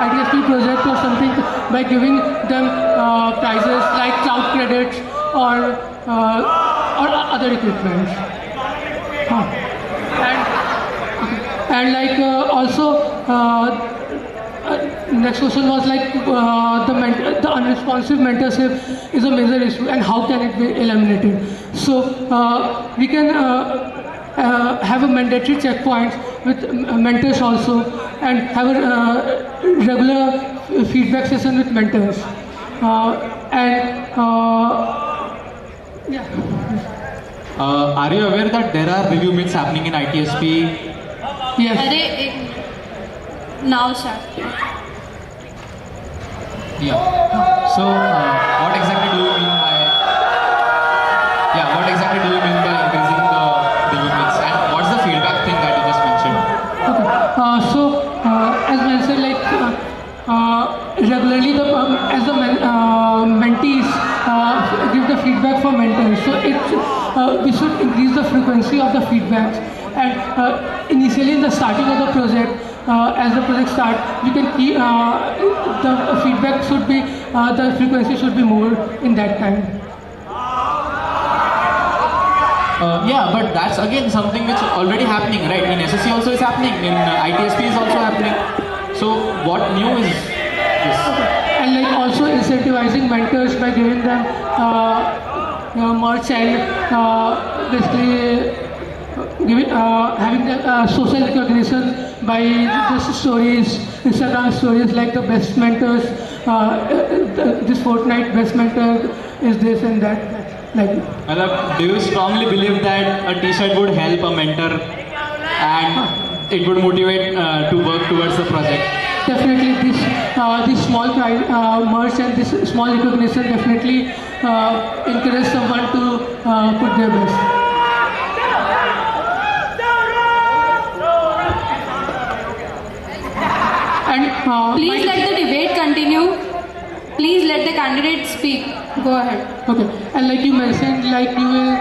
IDSP project or something by giving them prizes like cloud credits or other equipment. And like next question was like the unresponsive mentorship is a major issue, and how can it be eliminated? So we can have a mandatory checkpoints with mentors also, and have a regular feedback session with mentors, yeah. Are you aware that there are review meets happening in ITSP? Yes. Now start. Yeah. So, what exactly do you mean by? Yeah, what exactly do you mean by increasing the review meets, and what's the feedback thing that you just mentioned? Okay. As mentioned, like regularly, as the mentees give the feedback for mentors, so we should increase the frequency of the feedbacks. And initially, in the starting of the project, as the project starts, we can keep the feedback should be the frequency should be more in that time. Yeah, but that's again something which is already happening, right? In SSC also is happening, in ITSP is also happening. So what new is this? And like also incentivizing mentors by giving them merch and basically having the social recognition by just stories, Instagram stories like the best mentors, this fortnight best mentor is this and that. Like, do you strongly believe that a t-shirt would help a mentor and it would motivate to work towards the project? Definitely, this small merch and this small recognition definitely encourage someone to put their best. And Please let the debate continue. Please let the candidates speak. Go ahead. Okay, and like you mentioned, like you will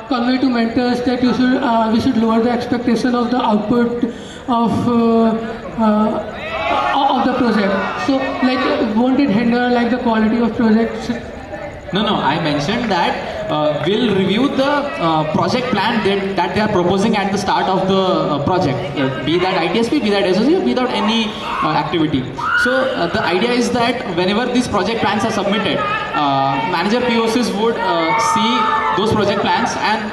convey to mentors that we should lower the expectation of the output of the project. So, like, won't it hinder like the quality of projects? No, I mentioned that we'll review the project plan that they are proposing at the start of the project, be that ITSP, be that SSC, be that any activity. So the idea is that whenever these project plans are submitted, manager POCs would see those project plans, and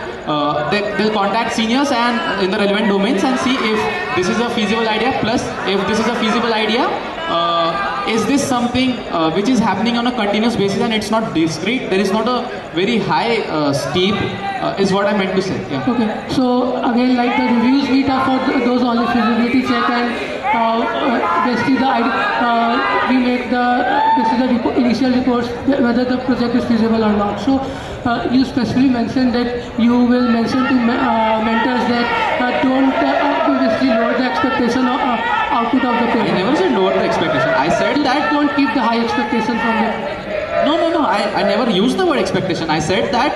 they'll contact seniors and in the relevant domains and see if this is a feasible idea, plus if this is a feasible idea, is this something which is happening on a continuous basis and it's not discrete, there is not a very high steep, is what I meant to say. Yeah. Okay, so again, like the reviews meet are for those only feasibility check, and basically we make the initial reports whether the project is feasible or not. So you specifically mentioned that you will mention to mentors that don't basically lower the expectation of output of the project. I never said lower the expectation. I said that Don't keep the high expectation from it. No. I never used the word expectation. I said that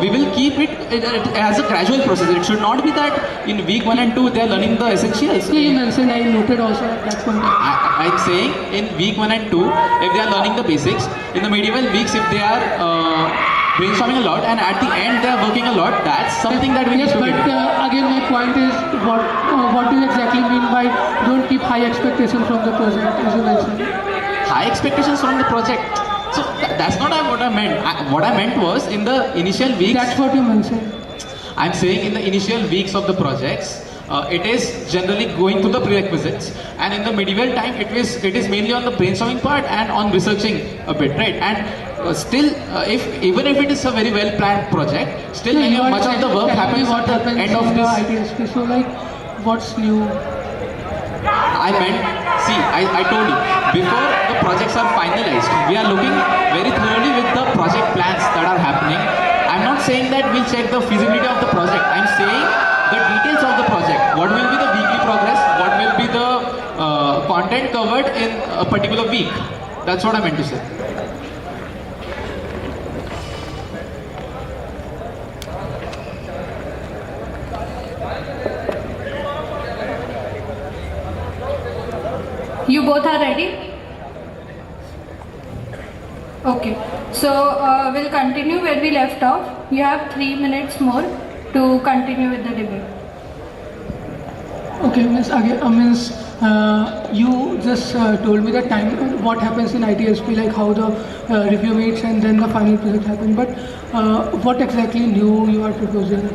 we will keep it as a gradual process. It should not be that in week 1 and 2 they are learning the essentials. Yeah, you mentioned, I noted also at that point. I'm saying in week 1 and 2, if they are learning the basics, in the medieval weeks, if they are brainstorming a lot, and at the end they are working a lot, that's something that we need to but again, my point is, what do you exactly mean by don't keep high expectations from the project, as you mentioned? High expectations from the project. So that's not what I meant. What I meant was in the initial weeks. That's what you mentioned. I'm saying in the initial weeks of the projects, it is generally going through the prerequisites, and in the medieval time, it is mainly on the brainstorming part and on researching a bit, right? And still, even if it is a very well planned project, still much of the work happens at the end of this. ITSP. So, like, what's new? I meant, see, I told you, before the projects are finalized, we are looking very thoroughly with the project plans that are happening. I'm not saying that we'll check the feasibility of the project. I'm saying the details of the project. What will be the weekly progress? What will be the content covered in a particular week? That's what I meant to say. You both are ready? Okay. So we'll continue where we left off. You have 3 minutes more to continue with the debate. Okay, Miss, again, you just told me the time, what happens in ITSP, like how the review meets and then the final project happens. But what exactly new you are proposing?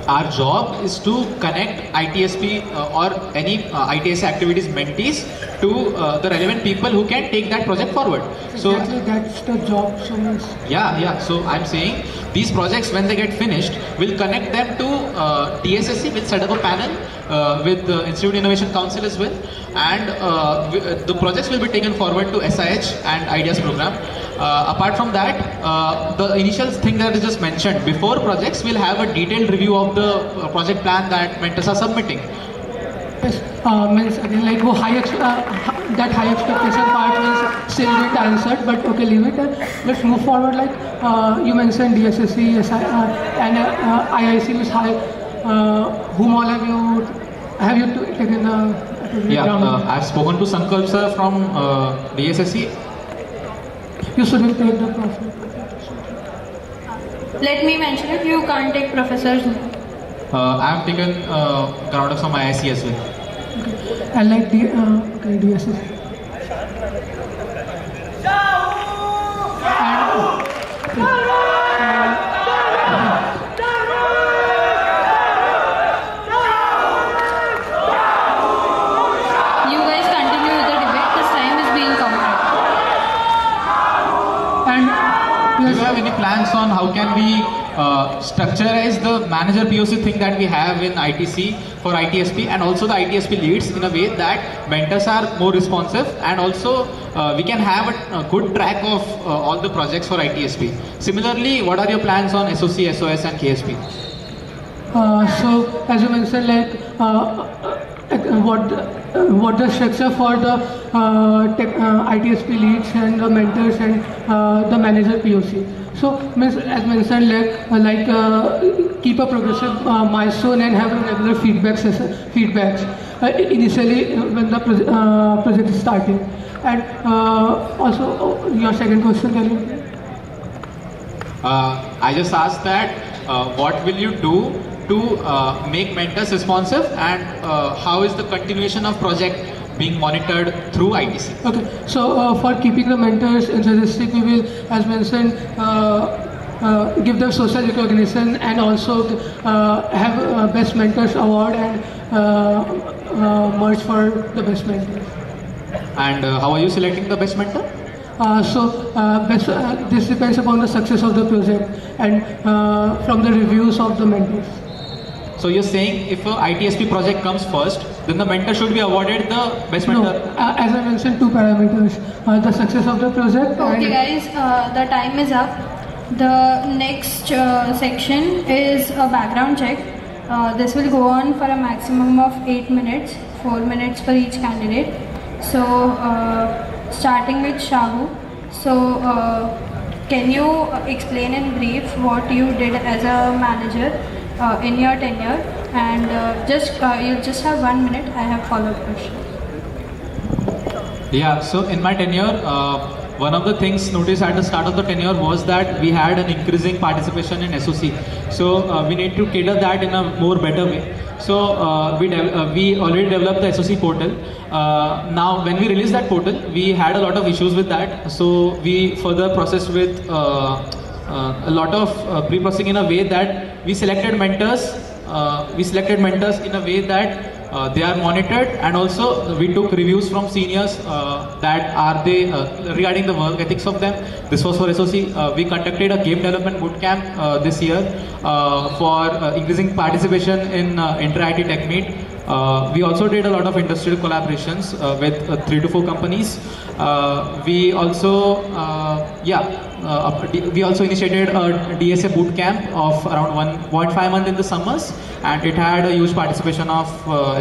Our job is to connect ITSP or any ITS activities mentees to the relevant people who can take that project forward. So Exactly, that's the job. So means yeah. So I'm saying these projects, when they get finished, we'll connect them to TSSC. We'll set up a panel with the Institute Innovation Council as well, and the projects will be taken forward to SIH and IDEAS program. Apart from that, the initial thing that is just mentioned, before projects, we'll have a detailed review of the project plan that mentors are submitting. yes, means again, like wo that high expectation part will still get answered, but okay, leave it. Let's move forward. Like you mentioned DSSC, and IIC is high. Whom all have you taken the Yeah, ground? I've spoken to Sankalp sir from DSSC. You shouldn't take the profit. Let me mention it. You can't take professor's name. I've taken ground from IIC as well. And like DSSC. You guys continue with the debate. This time is being counted. And Do yes, you have any plans on how can we structurize the manager POC thing that we have in ITC for ITSP, and also the ITSP leads in a way that mentors are more responsive, and also we can have a good track of all the projects for ITSP. Similarly, what are your plans on SOC, SOS and KSP? so as you mentioned, like what the structure for the ITSP leads and the mentors and the manager POC. So as mentioned, like keep a progressive milestone and have a regular feedbacks initially when the project is starting. And also your second question, can you? I just asked that what will you do to make mentors responsive, and how is the continuation of project being monitored through ITC? Okay, so for keeping the mentors enthusiastic, we will, as mentioned, give them social recognition, and also have a Best Mentors Award and merge for the Best Mentors. And how are you selecting the best mentor? This depends upon the success of the project and from the reviews of the mentors. So you're saying if a ITSP project comes first, then the mentor should be awarded the best No, mentor? as I mentioned, two parameters: the success of the project. Okay, and guys, the time is up. The next section is a background check. This will go on for a maximum of 8 minutes, 4 minutes for each candidate. So, starting with Shahu. So, can you explain in brief what you did as a manager in your tenure? And you'll just have 1 minute. I have follow-up questions. Yeah, so in my tenure, one of the things noticed at the start of the tenure was that we had an increasing participation in SOC. So we need to cater that in a more better way. So we already developed the SOC portal. Now when we released that portal, we had a lot of issues with that. So we further processed with a lot of pre-processing in a way that we selected mentors. In a way that they are monitored, and also we took reviews from seniors that are they regarding the work ethics of them. This was for SOC. We conducted a game development bootcamp this year for increasing participation in Inter-IT Tech Meet. We also did a lot of industrial collaborations with 3 to 4 companies. We also, we also initiated a DSA boot camp of around 1.5 months in the summers, and it had a huge participation of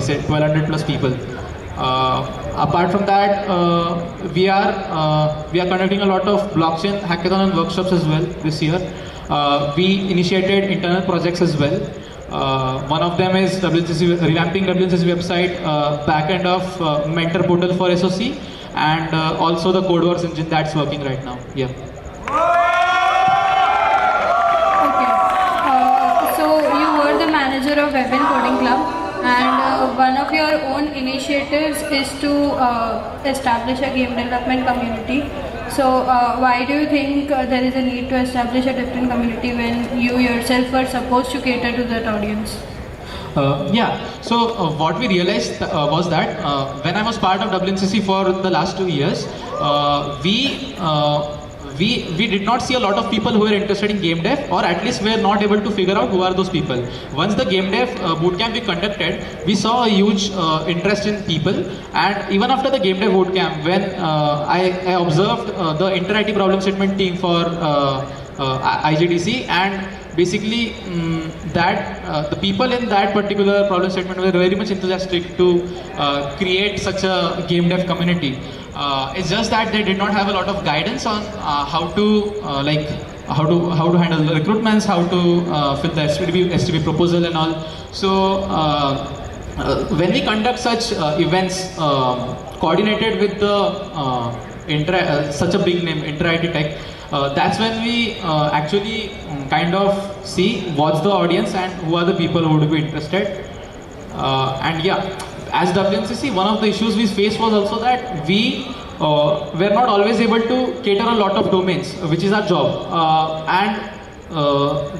say 1200 plus people. Apart from that, we are conducting a lot of blockchain hackathon and workshops as well this year. We initiated internal projects as well. One of them is revamping WNCC website, backend of mentor portal for SOC, and also the Codeworks engine that's working right now. Yeah. Okay. So you were the manager of Web and Coding Club, and one of your own initiatives is to establish a game development community. So why do you think there is a need to establish a different community when you yourself were supposed to cater to that audience? So what we realized was that when I was part of WNCC for the last 2 years, we did not see a lot of people who were interested in game dev, or at least we were not able to figure out who are those people. Once the game dev bootcamp we conducted, we saw a huge interest in people, and even after the game dev bootcamp, when I observed the inter-IT problem statement team for IGDC, and basically the people in that particular problem statement were very much enthusiastic to create such a game dev community. It's just that they did not have a lot of guidance on how to handle the recruitments, how to fill the STB proposal and all. So when we conduct such events coordinated with the such a big name, Inter-IT Tech, that's when we actually kind of see what's the audience and who are the people who would be interested. As WNCC, one of the issues we faced was also that we were not always able to cater a lot of domains, which is our job.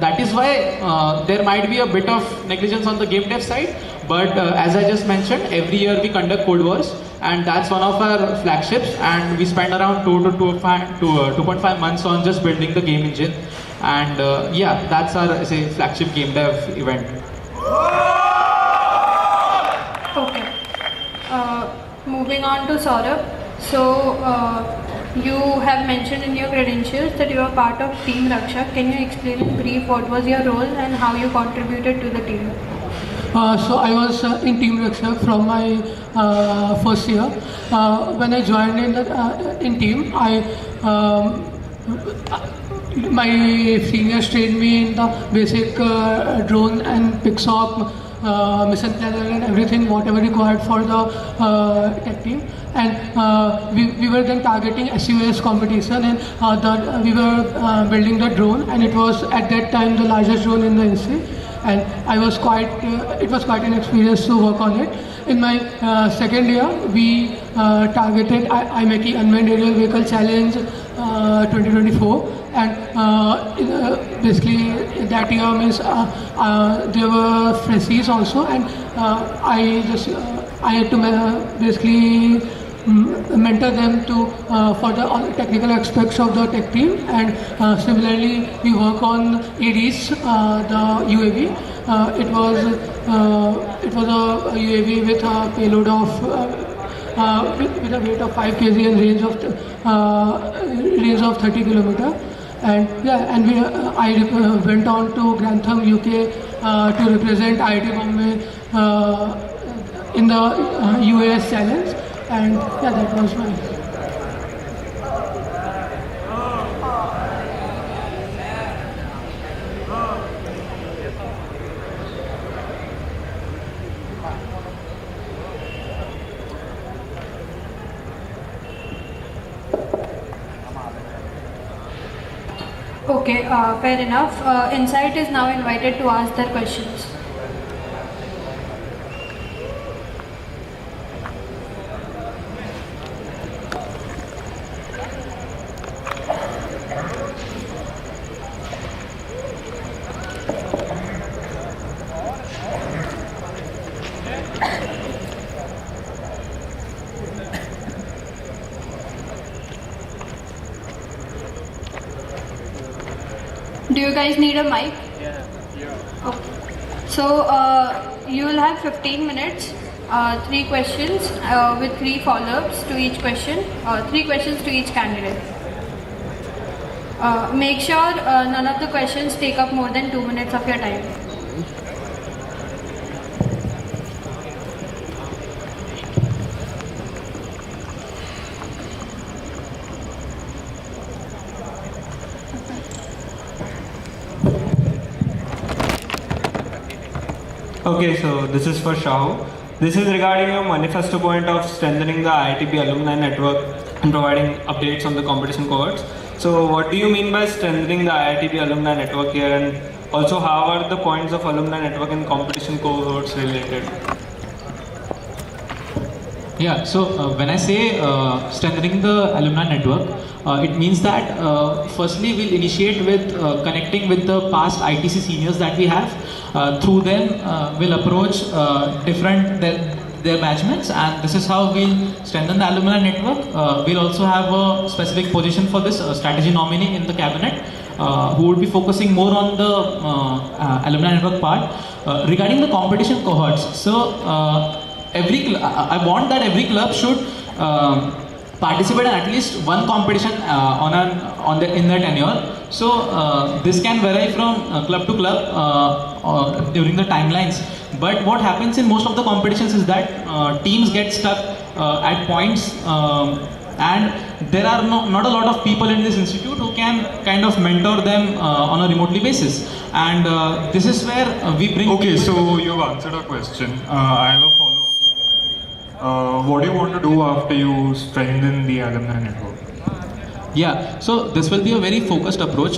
That is why there might be a bit of negligence on the game dev side. But as I just mentioned, every year we conduct Code Wars, and that's one of our flagships, and we spend around 2.5 months on just building the game engine. And that's our flagship game dev event. Okay. Moving on to Saurabh. So, you have mentioned in your credentials that you are part of Team Rakshak. Can you explain in brief what was your role and how you contributed to the team? So I was in Team Rakshak from my first year. When I joined in team, my seniors trained me in the basic drone and PIXOP, mission planner and everything, whatever required for the tech team. And we were then targeting SUS competition, and we were building the drone, and it was at that time the largest drone in the industry. And it was quite an experience to work on it. In my second year, we targeted IMECI Unmanned Aerial Vehicle Challenge 2024, and basically that year means there were freshies also, and I had to basically mentor them to for the all technical aspects of the tech team, and similarly we work on ADs, the UAV. It was a UAV with a payload of with a weight of 5 kg and range of 30 kilometer. And I went on to Grantham, UK to represent IIT Bombay in the UAS challenge. And that was my. Okay, fair enough. Insight is now invited to ask their questions. Do you guys need a mic? Yeah. Okay. So you will have 15 minutes, 3 questions with 3 follow-ups to each question, 3 questions to each candidate. Make sure none of the questions take up more than 2 minutes of your time. Okay, so this is for Shahu. This is regarding your manifesto point of strengthening the IITB alumni network and providing updates on the competition cohorts. So what do you mean by strengthening the IITB alumni network here, and also how are the points of alumni network and competition cohorts related? Yeah, so when I say strengthening the alumni network, it means that firstly we'll initiate with connecting with the past ITC seniors that we have. Through them, we'll approach their batchmates, and this is how we'll strengthen the alumni network. We'll also have a specific position for this strategy nominee in the cabinet, who would be focusing more on the alumni network part. Regarding the competition cohorts, so I want that every club should participate in at least one competition in their tenure. So this can vary from club to club during the timelines. But what happens in most of the competitions is that teams get stuck at points, and there are not a lot of people in this institute who can kind of mentor them on a remotely basis. And this is where we bring. Okay, so you've answered a question. I have a follow-up. What do you want to do after you strengthen the alumni network? Yeah, so this will be a very focused approach.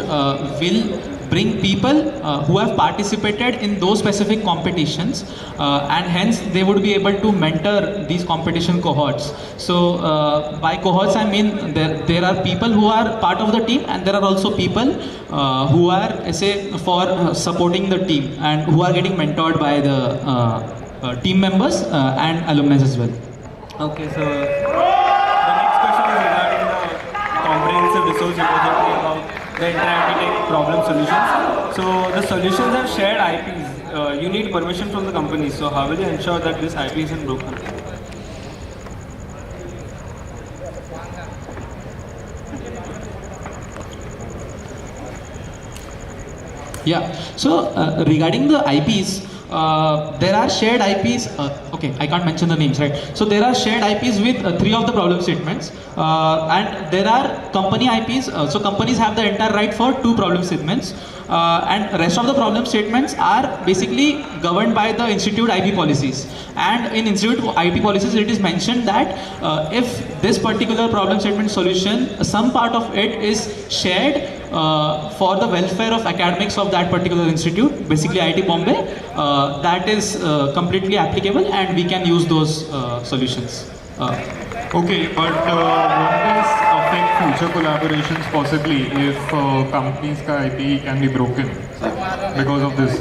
We'll bring people who have participated in those specific competitions, and hence they would be able to mentor these competition cohorts. So by cohorts I mean there are people who are part of the team, and there are also people who are for supporting the team and who are getting mentored by the team members and alumni as well. Okay, so the next question is regarding the comprehensive resource repository about the interactive problem solutions. So the solutions have shared IPs. You need permission from the company. So how will you ensure that this IP isn't broken? Yeah, so regarding the IPs, there are shared IPs, okay, I can't mention the names, right? So there are shared IPs with 3 of the problem statements, and there are company IPs, so companies have the entire right for 2 problem statements, and rest of the problem statements are basically governed by the institute IP policies. And in institute IP policies it is mentioned that if this particular problem statement solution, some part of it is shared for the welfare of academics of that particular institute, basically IIT Bombay, that is completely applicable, and we can use those solutions. Okay, but won't this affect future collaborations possibly if companies' IP can be broken because of this?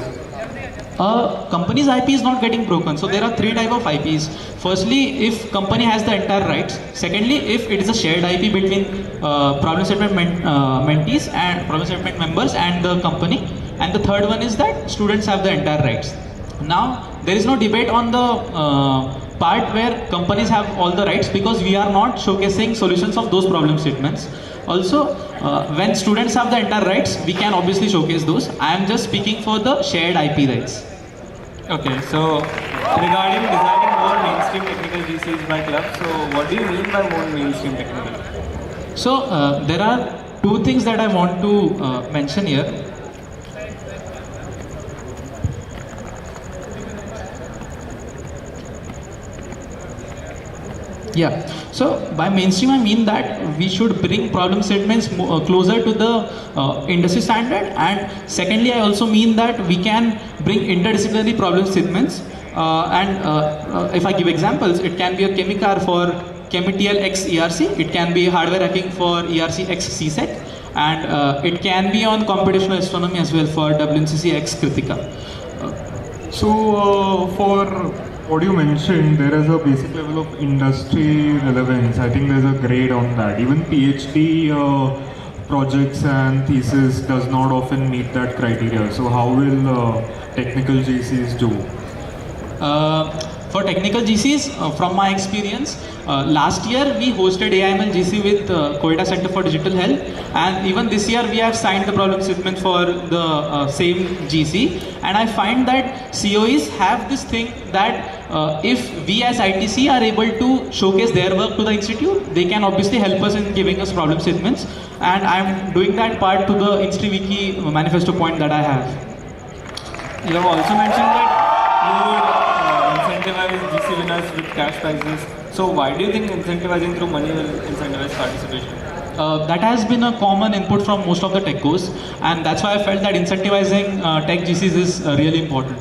Company's IP is not getting broken. So there are 3 types of IPs. Firstly, if company has the entire rights. Secondly, if it is a shared IP between problem statement mentees and problem statement members and the company. And the third one is that students have the entire rights. Now, there is no debate on the part where companies have all the rights, because we are not showcasing solutions of those problem statements. Also, when students have the entire rights, we can obviously showcase those. I am just speaking for the shared IP rights. Okay, so regarding designing more mainstream technical GCs by clubs, so what do you mean by more mainstream technical? So there are 2 things that I want to mention here. Yeah, so by mainstream I mean that we should bring problem statements closer to the industry standard, and secondly I also mean that we can bring interdisciplinary problem statements, and if I give examples, it can be a Chemicar for ChemiTL X ERC, it can be hardware hacking for ERC X CSEC, and it can be on computational astronomy as well for WNCC X Kritika. So for what you mentioned, there is a basic level of industry relevance. I think there's a grade on that. Even PhD projects and thesis does not often meet that criteria. So how will technical GCs do? For technical GCs, from my experience, last year we hosted AIML GC with Koita Center for Digital Health, and even this year we have signed the problem statement for the same GC. And I find that COEs have this thing that if we as ITC are able to showcase their work to the institute, they can obviously help us in giving us problem statements. And I'm doing that part to the InstaWiki manifesto point that I have. You have also mentioned that you would incentivize GC winners with cash prizes. So why do you think incentivizing through money will incentivize participation? That has been a common input from most of the techcos, and that's why I felt that incentivizing tech GCs is really important.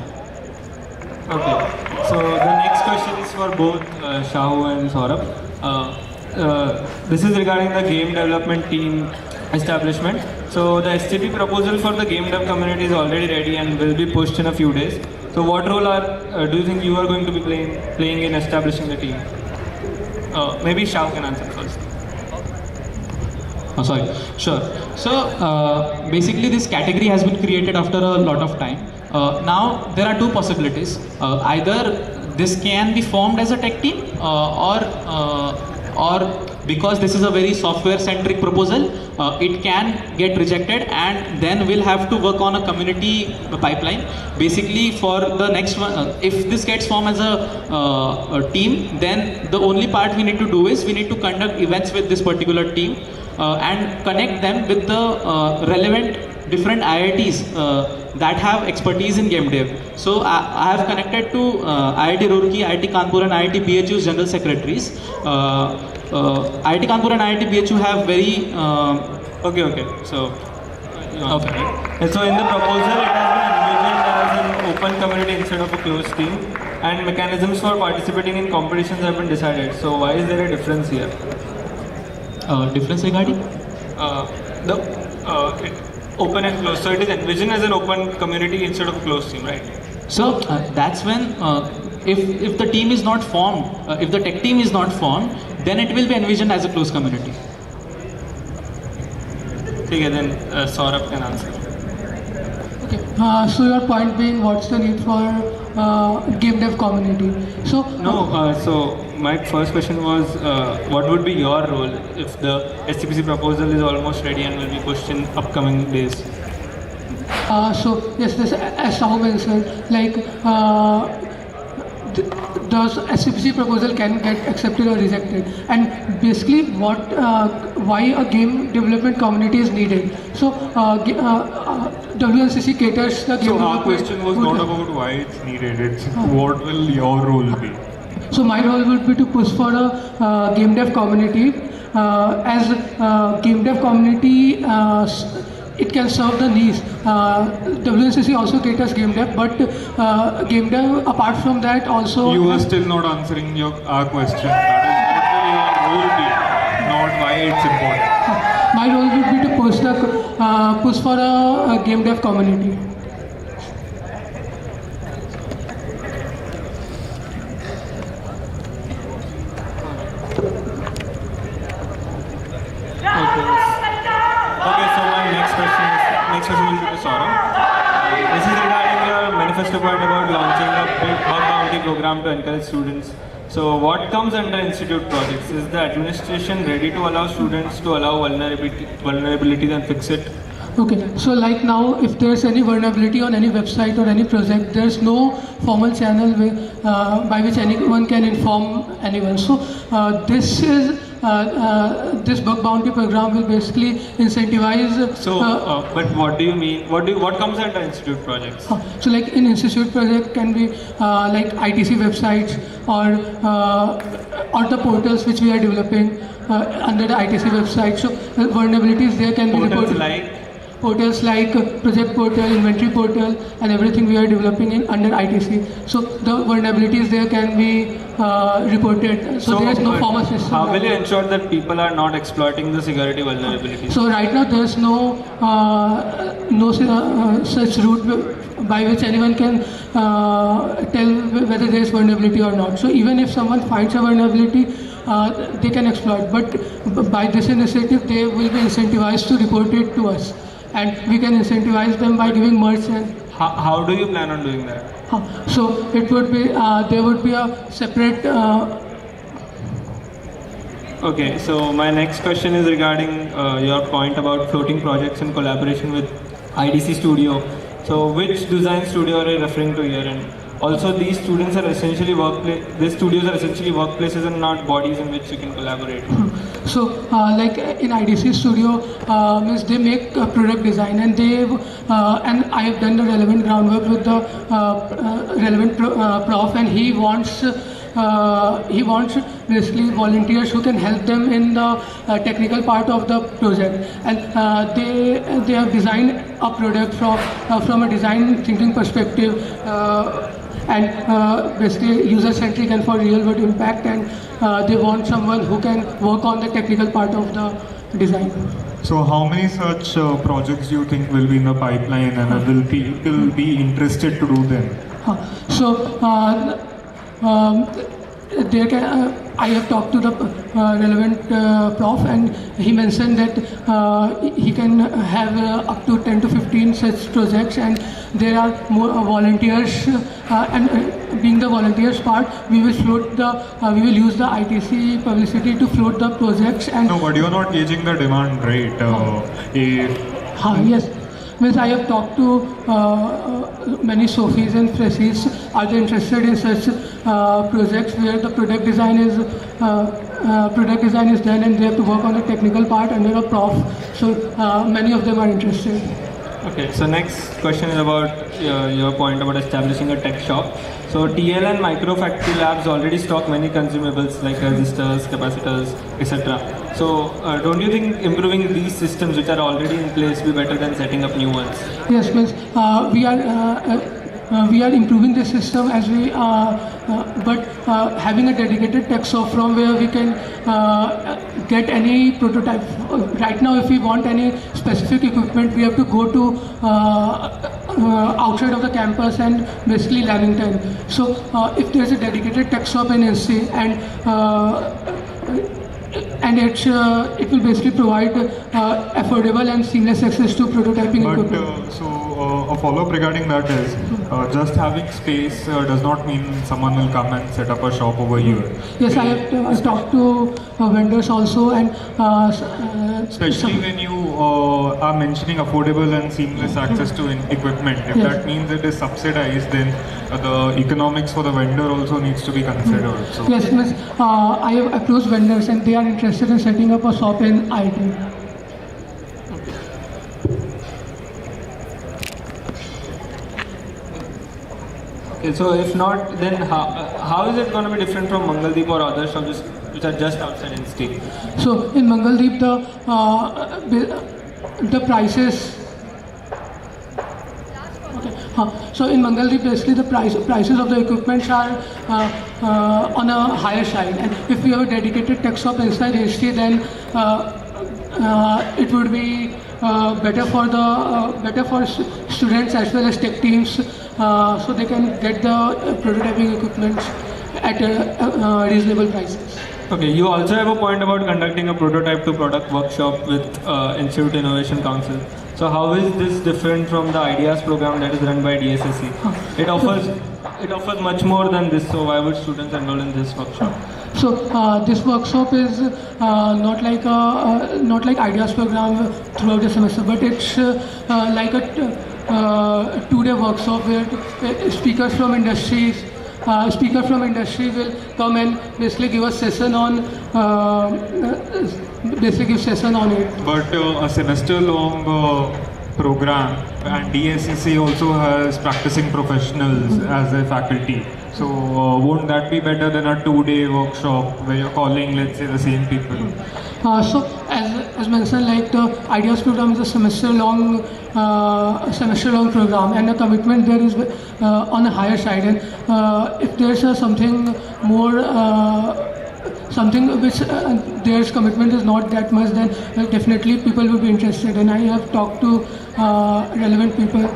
Okay. So the next question is for both Shahu and Saurabh. This is regarding the game development team establishment. So the STP proposal for the game dev community is already ready and will be pushed in a few days. So what role do you think you are going to be playing in establishing the team? Maybe Shahu can answer first. Oh, sorry. Sure. So basically this category has been created after a lot of time. Now there are two possibilities. Either this can be formed as a tech team or because this is a very software centric proposal, it can get rejected, and then we'll have to work on a community pipeline. Basically for the next one, if this gets formed as a team, then the only part we need to do is we need to conduct events with this particular team and connect them with the relevant different IITs that have expertise in game dev. So I have connected to IIT Roorkee, IIT Kanpur and IIT BHU's general secretaries. IIT Kanpur and IIT BHU have very Okay. So okay. And so in the proposal, it has been envisioned as an open community instead of a closed team, and mechanisms for participating in competitions have been decided. So why is there a difference here? Difference regarding? Open and closed. So it is envisioned as an open community instead of a closed team, right? So that's when if the team is not formed, if the tech team is not formed, then it will be envisioned as a closed community. Okay, then Saurabh can answer. Okay. So your point being, what's the need for game dev community? So So my first question was, what would be your role if the SCPC proposal is almost ready and will be pushed in upcoming days? So yes, this as Shahu mentioned, like the SCPC proposal can get accepted or rejected, and basically why a game development community is needed. So WNCC caters the game. So our question was not about why it's needed, it's what will your role be? So my role would be to push for a game dev community. As game dev community, it can serve the needs. WNCC also caters game dev, but game dev apart from that also. You are still not answering our question. That is what will your role be, not why it's important. My role would be to push for a game dev community. Okay, so my next question will be to Saurabh. This is regarding your manifesto point about launching a big bug bounty program to encourage students. So what comes under institute projects? Is the administration ready to allow students to allow vulnerabilities and fix it? Okay, so like now, if there's any vulnerability on any website or any project, there's no formal channel by which anyone can inform anyone. So this bug bounty program will basically incentivize. So, but what do you mean? What comes under institute projects? So like in institute project can be like ITC websites or the portals which we are developing under the ITC website. So vulnerabilities there can be reported. Portals like project portal, inventory portal, and everything we are developing under ITC. So the vulnerabilities there can be reported. So there is no formal system. How will you ensure that people are not exploiting the security vulnerabilities? So right now there is no such route by which anyone can tell whether there is vulnerability or not. So even if someone finds a vulnerability, they can exploit. But by this initiative, they will be incentivized to report it to us, and we can incentivize them by giving merch and. How do you plan on doing that? So it would be there would be a separate. Okay, so my next question is regarding your point about floating projects in collaboration with IDC Studio. So which design studio are you referring to here? And also these students are essentially these studios are essentially workplaces and not bodies in which you can collaborate. So, like in IDC Studio, means they make product design, and and I have done the relevant groundwork with the relevant prof, and he wants basically volunteers who can help them in the technical part of the project, and they have designed a product from a design thinking perspective. And basically user-centric and for real-world impact, and they want someone who can work on the technical part of the design. So how many such projects do you think will be in the pipeline, and will people be interested to do them? So I have talked to the relevant prof, and he mentioned that he can have up to 10 to 15 such projects, and there are more volunteers, and being the volunteers part, we will use the ITC publicity to float the projects. And No, but you're not gauging the demand rate. yes. Means I have talked to many Sophies and Freshies. Are they interested in such projects where the product design is done, and they have to work on the technical part under a prof? So many of them are interested. Okay, so next question is about your point about establishing a tech shop. So TL and Micro Factory Labs already stock many consumables like resistors, capacitors, etc. So don't you think improving these systems which are already in place be better than setting up new ones? Yes, means we are improving the system as we but having a dedicated tech shop from where we can get any prototype. Right now, if we want any specific equipment, we have to go to outside of the campus and basically Lamington. So if there's a dedicated tech shop in NC, and it will basically provide affordable and seamless access to prototyping equipment. A follow-up regarding that is, just having space does not mean someone will come and set up a shop over here. Yes, I have talked to vendors also, and Especially when you are mentioning affordable and seamless access to equipment. If Yes. that means it is subsidized, then the economics for the vendor also needs to be considered. So. yes, miss, I have approached vendors, and they are interested in setting up a shop in IT. Okay, so if not, then how is it going to be different from Mangaldeep or other shops which are just outside NCT? So in Mangaldeep, the prices. Okay. So in Mangaldeep, basically the prices of the equipment are on a higher side, and if we have a dedicated tech shop inside HT, then it would be better for students as well as tech teams, so they can get the prototyping equipment at reasonable prices. Okay, you also have a point about conducting a prototype to product workshop with Institute Innovation Council. So how is this different from the IDEAS program that is run by DSSC? It offers much more than this, so why would students enroll in this workshop? So this workshop is not like IDEAS program throughout the semester, but it's like a 2-day workshop where speakers from industry will come and basically give a session on it. But a semester-long program, and DSCC also has practicing professionals as a faculty. So won't that be better than a 2-day workshop where you're calling, let's say, the same people? So as mentioned, like the IDEAS program is a semester-long program, and the commitment there is on a higher side. And if there's something more, something which their commitment is not that much, then definitely people will be interested. And I have talked to relevant people.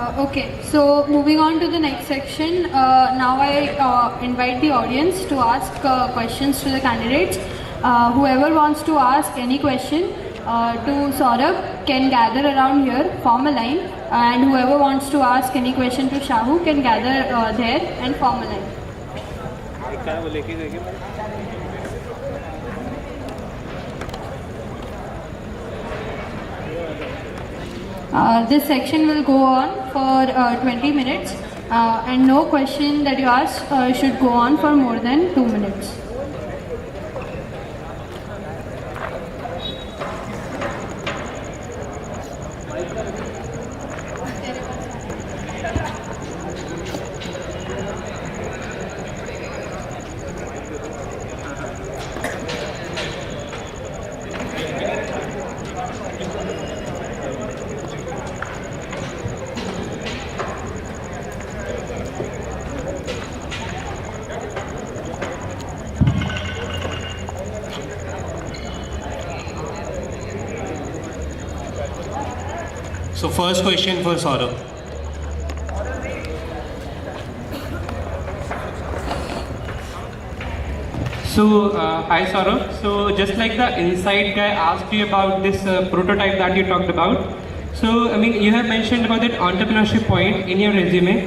Okay, so moving on to the next section. Now I invite the audience to ask questions to the candidates. Whoever wants to ask any question to Saurabh can gather around here, form a line, and whoever wants to ask any question to Shahu can gather there and form a line. This section will go on for 20 minutes and no question that you ask should go on for more than 2 minutes. So first question for Saurabh. So, hi Saurabh. So, just like the inside guy asked you about this prototype that you talked about. So, I mean, you have mentioned about that entrepreneurship point in your resume,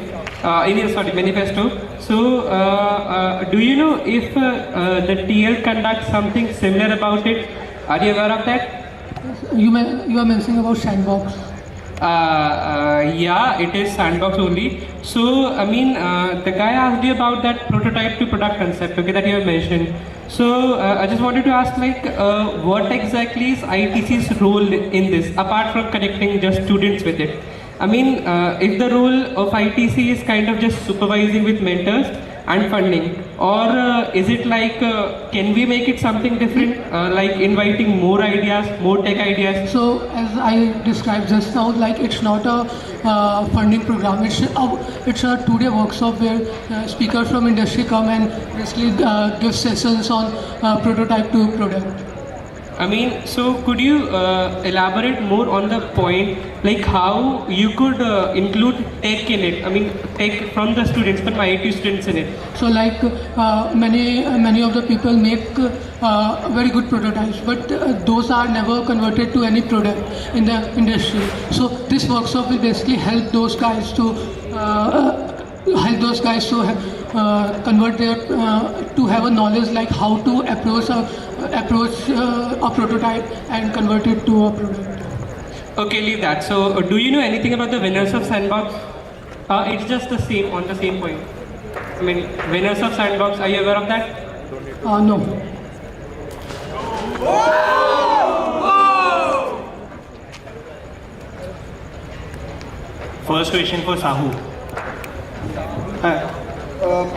in your manifesto. So, do you know if the TL conducts something similar about it? Are you aware of that? You are mentioning about sandbox. Yeah, it is sandbox only. So, I mean, the guy asked you about that prototype to product concept, okay, that you have mentioned. So, I just wanted to ask, like, what exactly is ITC's role in this, apart from connecting just students with it? I mean, if the role of ITC is kind of just supervising with mentors and funding, or is it like, can we make it something different, like inviting more ideas, more tech ideas? So as I described just now, like it's not a funding program. It's a 2-day workshop where speakers from industry come and basically give sessions on prototype to product. I mean, so could you elaborate more on the point, like how you could include tech in it? I mean, tech from the students, from IIT students in it. So like many of the people make very good prototypes, but those are never converted to any product in the industry. So this workshop will basically help those guys to convert their to have a knowledge like how to approach a prototype and convert it to a product. Okay, leave that. So, do you know anything about the winners of Sandbox? It's just the same, on the same point. I mean, winners of Sandbox, are you aware of that? No. First question for Sahu.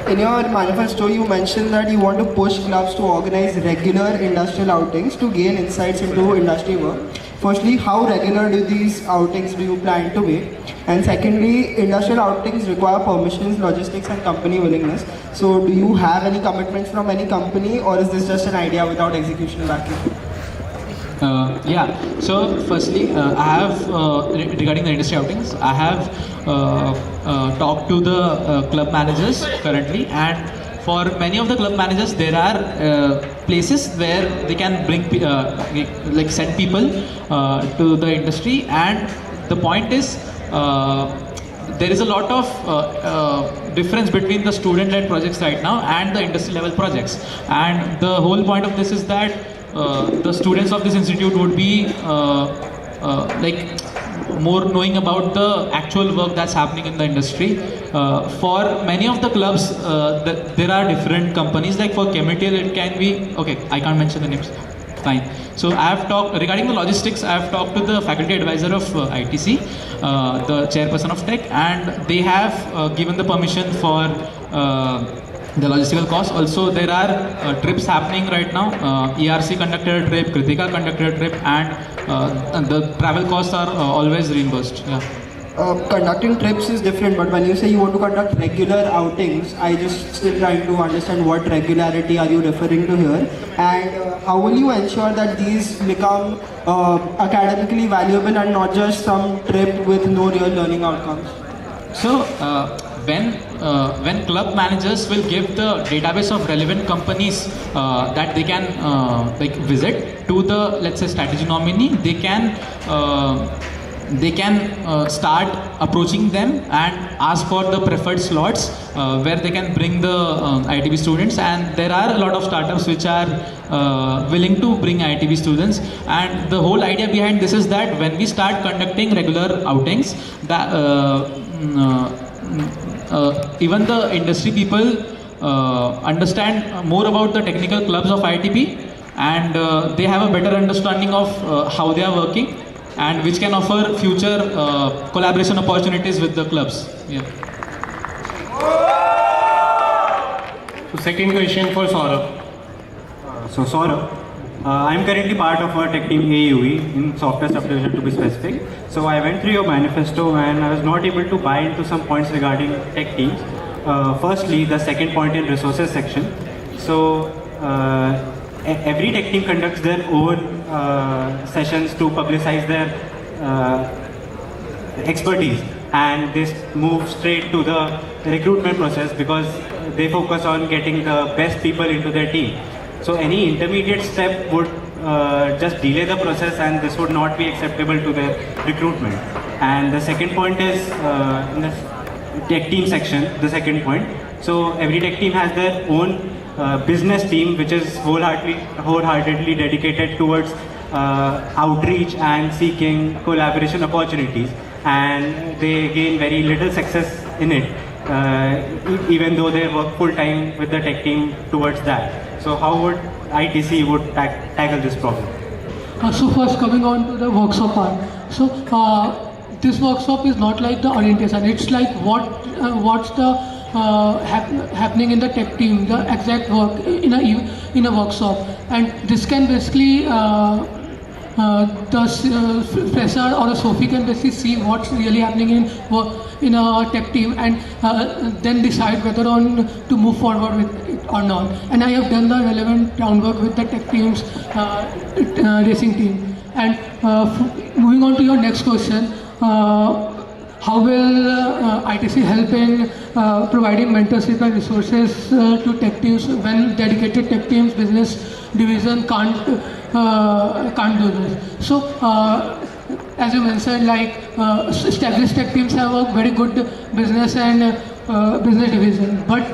In your manifesto, you mentioned that you want to push clubs to organize regular industrial outings to gain insights into industry work. Firstly, how regular do these outings do you plan to be? And secondly, industrial outings require permissions, logistics and company willingness. So do you have any commitments from any company, or is this just an idea without execution backing? Yeah, so firstly, I have, regarding the industry outings, I have talked to the club managers currently, and for many of the club managers, there are places where they can bring, like send people to the industry, and the point is, there is a lot of difference between the student-led projects right now and the industry level projects, and the whole point of this is that the students of this institute would be like more knowing about the actual work that's happening in the industry. For many of the clubs, there are different companies. Like for Chemitial, it can be, okay, I can't mention the names, fine. So I have talked, regarding the logistics, I have talked to the faculty advisor of ITC, the chairperson of tech, and they have given the permission for the logistical costs. Also, there are trips happening right now. ERC conducted a trip, Kritika conducted a trip, and the travel costs are always reimbursed. Yeah. Conducting trips is different, but when you say you want to conduct regular outings, I just still trying to understand what regularity are you referring to here, and how will you ensure that these become academically valuable and not just some trip with no real learning outcomes? So when club managers will give the database of relevant companies that they can like visit to the, let's say, strategy nominee, they can start approaching them and ask for the preferred slots where they can bring the IITB students, and there are a lot of startups which are willing to bring IITB students. And the whole idea behind this is that when we start conducting regular outings, that even the industry people understand more about the technical clubs of IITB, and they have a better understanding of how they are working and which can offer future collaboration opportunities with the clubs. Yeah. So second question for Saurabh. So Saurabh, I'm currently part of a tech team AUE in software subdivision to be specific. So I went through your manifesto and I was not able to buy into some points regarding tech teams. Firstly, the second point in resources section. So every tech team conducts their own sessions to publicize their expertise, and they move straight to the recruitment process because they focus on getting the best people into their team. So any intermediate step would just delay the process, and this would not be acceptable to their recruitment. And the second point is in the tech team section, the second point. So every tech team has their own business team which is wholeheartedly dedicated towards outreach and seeking collaboration opportunities, and they gain very little success in it, even though they work full time with the tech team towards that. So how would ITC would tackle this problem? So first, coming on to the workshop part. So this workshop is not like the orientation. It's like what's the happening in the tech team, the exact work in a workshop, and this can basically the fresher or a Sophie can basically see what's really happening in a tech team, and then decide whether on to move forward with it or not. And I have done the relevant groundwork with the tech team's racing team. And moving on to your next question, how will ITC help in providing mentorship and resources to tech teams when dedicated tech teams business division can't do this? So as you mentioned, like established tech teams have a very good business and business division, but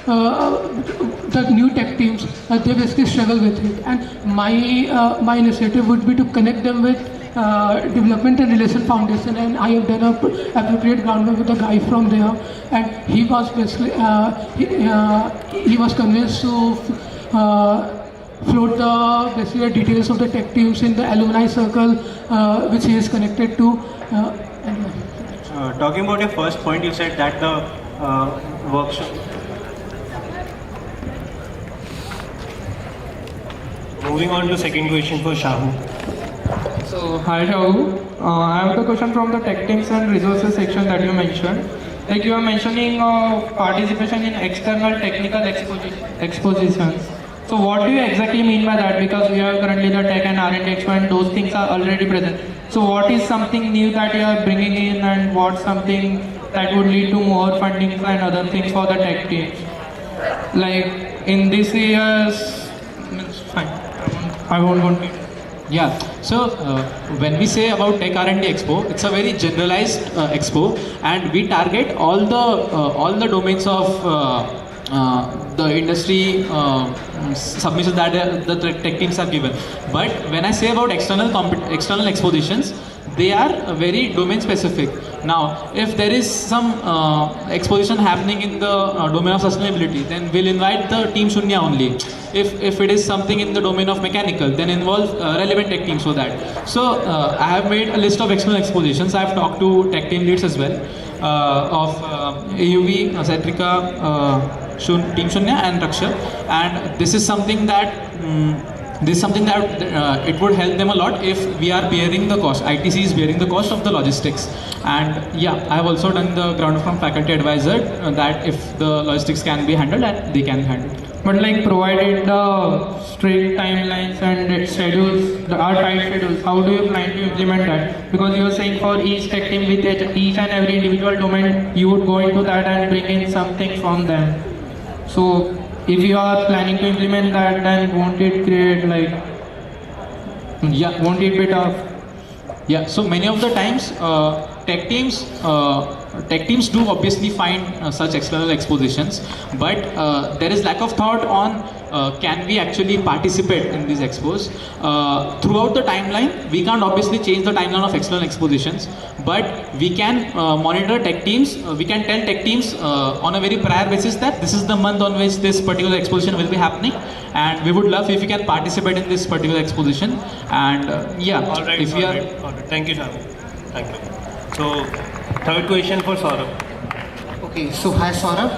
the new tech teams, they basically struggle with it. And my initiative would be to connect them with Development and Relation Foundation, and I have done appropriate groundwork with a guy from there, and he was basically he was convinced to float the basically details of the tech teams in the alumni circle which he is connected to. Talking about your first point, you said that the workshop. Moving on to second question for Shahu. So, hi Shahu. I have the question from the tech teams and resources section that you mentioned. Like you are mentioning participation in external technical expositions. So what do you exactly mean by that? Because we are currently the tech and R&D expo and those things are already present. So what is something new that you are bringing in, and what's something that would lead to more funding and other things for the tech teams? Like in this year's, fine, I won't want to. Yeah, so when we say about Tech R&D Expo, it's a very generalized expo, and we target all the domains of the industry submissions that the tech teams have given. But when I say about external expositions, they are very domain specific. Now, if there is some exposition happening in the domain of sustainability, then we'll invite the team Shunya only. If it is something in the domain of mechanical, then involve relevant tech teams for that. So I have made a list of external expositions. I have talked to tech team leads as well of AUV, Cetrica, Team Shunya and Raksha, and this is something that it would help them a lot if we are bearing the cost. ITC is bearing the cost of the logistics. And yeah, I have also done the ground from faculty advisor that if the logistics can be handled, and they can handle it. But like provided the strict timelines and schedules, our tight schedules, how do you plan to implement that? Because you were saying for each tech team with each and every individual domain, you would go into that and bring in something from them. So if you are planning to implement that, then won't it create like, won't it be tough? Yeah, so many of the times tech teams do obviously find such external expositions, but there is lack of thought on can we actually participate in these expos. Throughout the timeline, we can't obviously change the timeline of external expositions, but we can monitor tech teams. We can tell tech teams on a very prior basis that this is the month on which this particular exposition will be happening, and we would love if you can participate in this particular exposition. And if we are... All right. Thank you, Shahab. Thank you. So, third question for Saurabh. Okay, so hi Saurabh,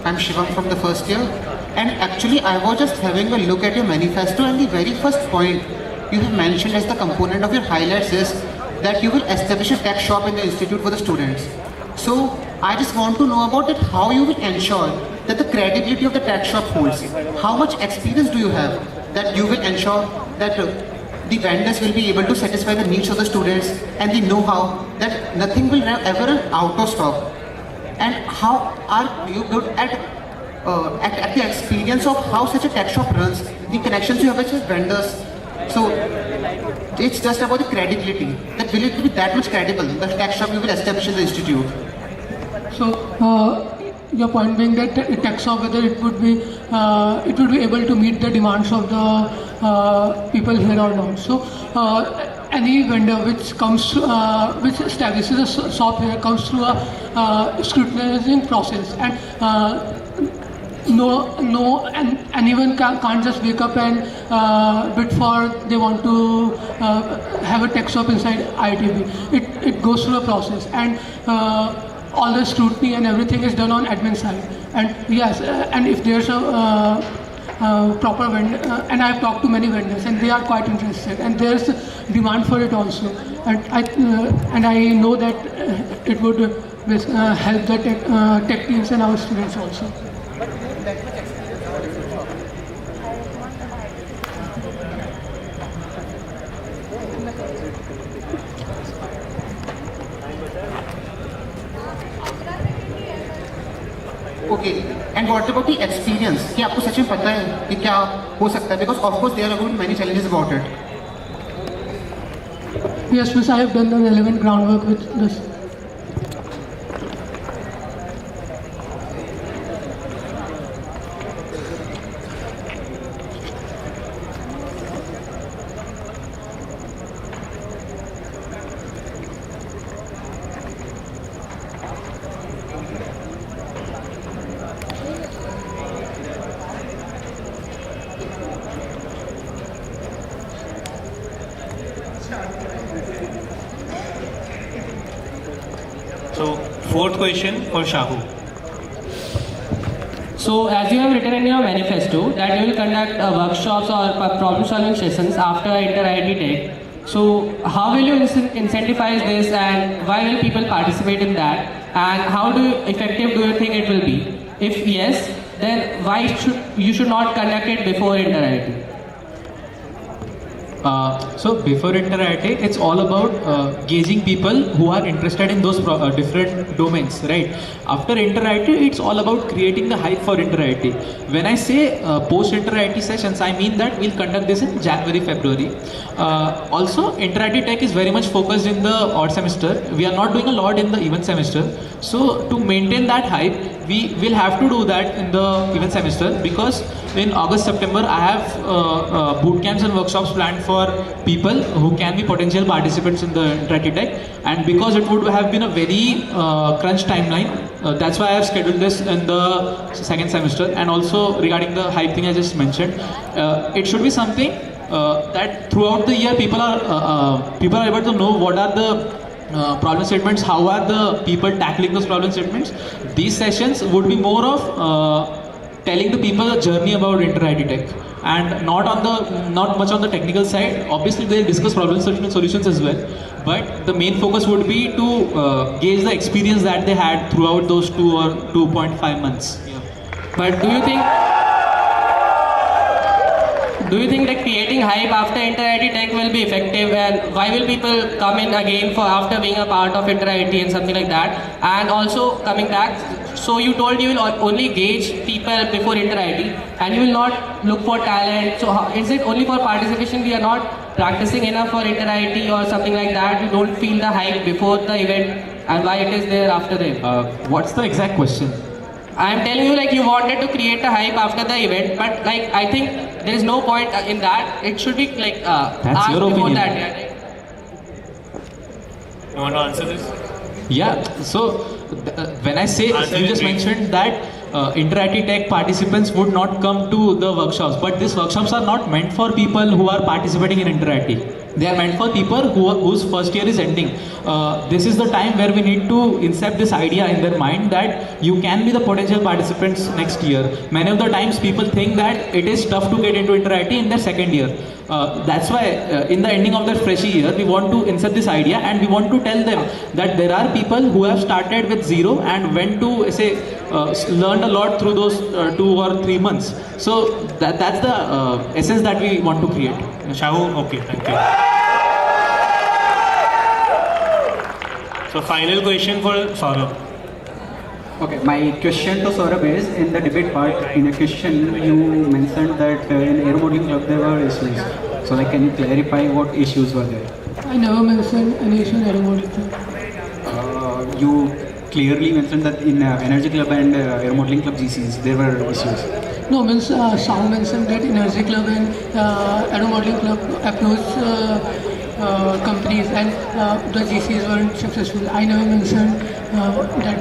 I'm Shivam from the first year, and actually I was just having a look at your manifesto, and the very first point you have mentioned as the component of your highlights is that you will establish a tech shop in the institute for the students. So I just want to know about it, how you will ensure that the credibility of the tech shop holds. How much experience do you have that you will ensure that the vendors will be able to satisfy the needs of the students, and the know-how that nothing will ever run out of stock? And how are you good at the experience of how such a tech shop runs, the connections you have with vendors? So it's just about the credibility. That will it be that much credible, the tech shop you will establish in the institute? So your point being that tech shop, whether it would be able to meet the demands of the people here or not. So any vendor which comes which establishes a shop here comes through a scrutinizing process, and anyone can't just wake up and bid for they want to have a tech shop inside IITB. It goes through a process, and all the scrutiny and everything is done on admin side. And yes, and if there's a proper vendor, and I've talked to many vendors and they are quite interested, and there's demand for it also, and I know that it would help the tech teams and our students also. Okay, and what about the experience? कि आपको सच में पता है कि क्या हो सकता है? Because of course there are going to be many challenges about it. Yes, I have done the relevant groundwork with this. So, fourth question for Shahu. So, as you have written in your manifesto that you will conduct workshops or problem-solving sessions after Inter-IIT Tech. So, how will you incentivize this, and why will people participate in that? And how effective do you think it will be? If yes, then why you should not conduct it before Inter-IIT? So before Inter-IIT, it's all about gauging people who are interested in those different domains, right? After Inter-IIT, it's all about creating the hype for Inter-IIT. When I say post-Inter-IIT sessions, I mean that we'll conduct this in January, February. Also, Inter-IIT Tech is very much focused in the odd semester. We are not doing a lot in the even semester. So to maintain that hype, we will have to do that in the even semester, because in August, September, I have boot camps and workshops planned for people who can be potential participants in the Inter-IIT Tech. And because it would have been a very crunch timeline, that's why I have scheduled this in the second semester. And also regarding the hype thing I just mentioned, it should be something that throughout the year people are able to know what are the problem statements, how are the people tackling those problem statements. These sessions would be more of telling the people a journey about Inter-IIT Tech, and not much on the technical side. Obviously they discuss problem solutions as well, but the main focus would be to gauge the experience that they had throughout those 2 or 2.5 months. But do you think do you think that creating hype after Inter-IT Tech will be effective, and why will people come in again for after being a part of Inter-IT and something like that? And also coming back, so you told you will only gauge people before Inter-IT and you will not look for talent. So is it only for participation? We are not practicing enough for Inter-IT or something like that? You don't feel the hype before the event, and why it is there after the event? What's the exact question? I am telling you, like, you wanted to create a hype after the event, but like I think there is no point in that. It should be like asked your before opinion. that. Yeah. You want to answer this? Yeah, so when I say, Answer you just it. mentioned that Inter-IT Tech participants would not come to the workshops, but these workshops are not meant for people who are participating in Inter-IT. They are meant for people whose first year is ending. This is the time where we need to incept this idea in their mind that you can be the potential participants next year. Many of the times people think that it is tough to get into Inter-IT in their second year. That's why in the ending of their freshie year, we want to insert this idea and we want to tell them that there are people who have started with zero and went to say learned a lot through those 2 or 3 months. So that's the essence that we want to create. Shahu, okay, thank you. So final question for Saurabh. Okay, my question to Saurabh is, in the debate part, in a question you mentioned that in Aero Modeling Club there were issues. So like, can you clarify what issues were there? I never mentioned any issue in Aero Modeling Club. You clearly mentioned that in Energy Club and Aero Modeling Club GCs there were issues. No, means Shahu mentioned that Energy Club and Aero Modeling Club approached companies and the GCs weren't successful. I never mentioned that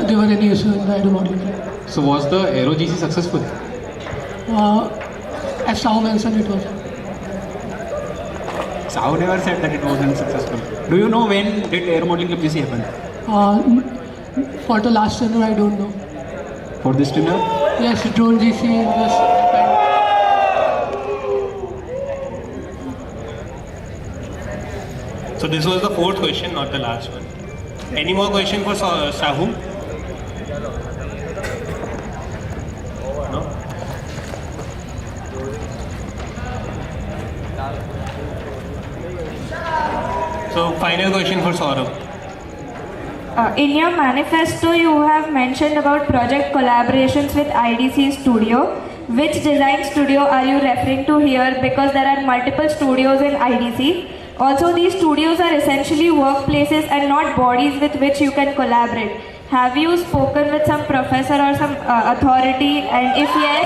there were any issues in the Aero Modeling Club. So was the Aero GC successful? As Shahu mentioned, it was. Sahu never said that it wasn't successful. Do you know when did Aero Modeling Club GC happen? For the last tenure, I don't know. For this tenure? Yes, drone GC was happened. So this was the fourth question, not the last one. Any more question for Shahu? No? So final question for Saurabh. In your manifesto, you have mentioned about project collaborations with IDC Studio. Which design studio are you referring to here? Because there are multiple studios in IDC. Also, these studios are essentially workplaces and not bodies with which you can collaborate. Have you spoken with some professor or some authority? And if yes,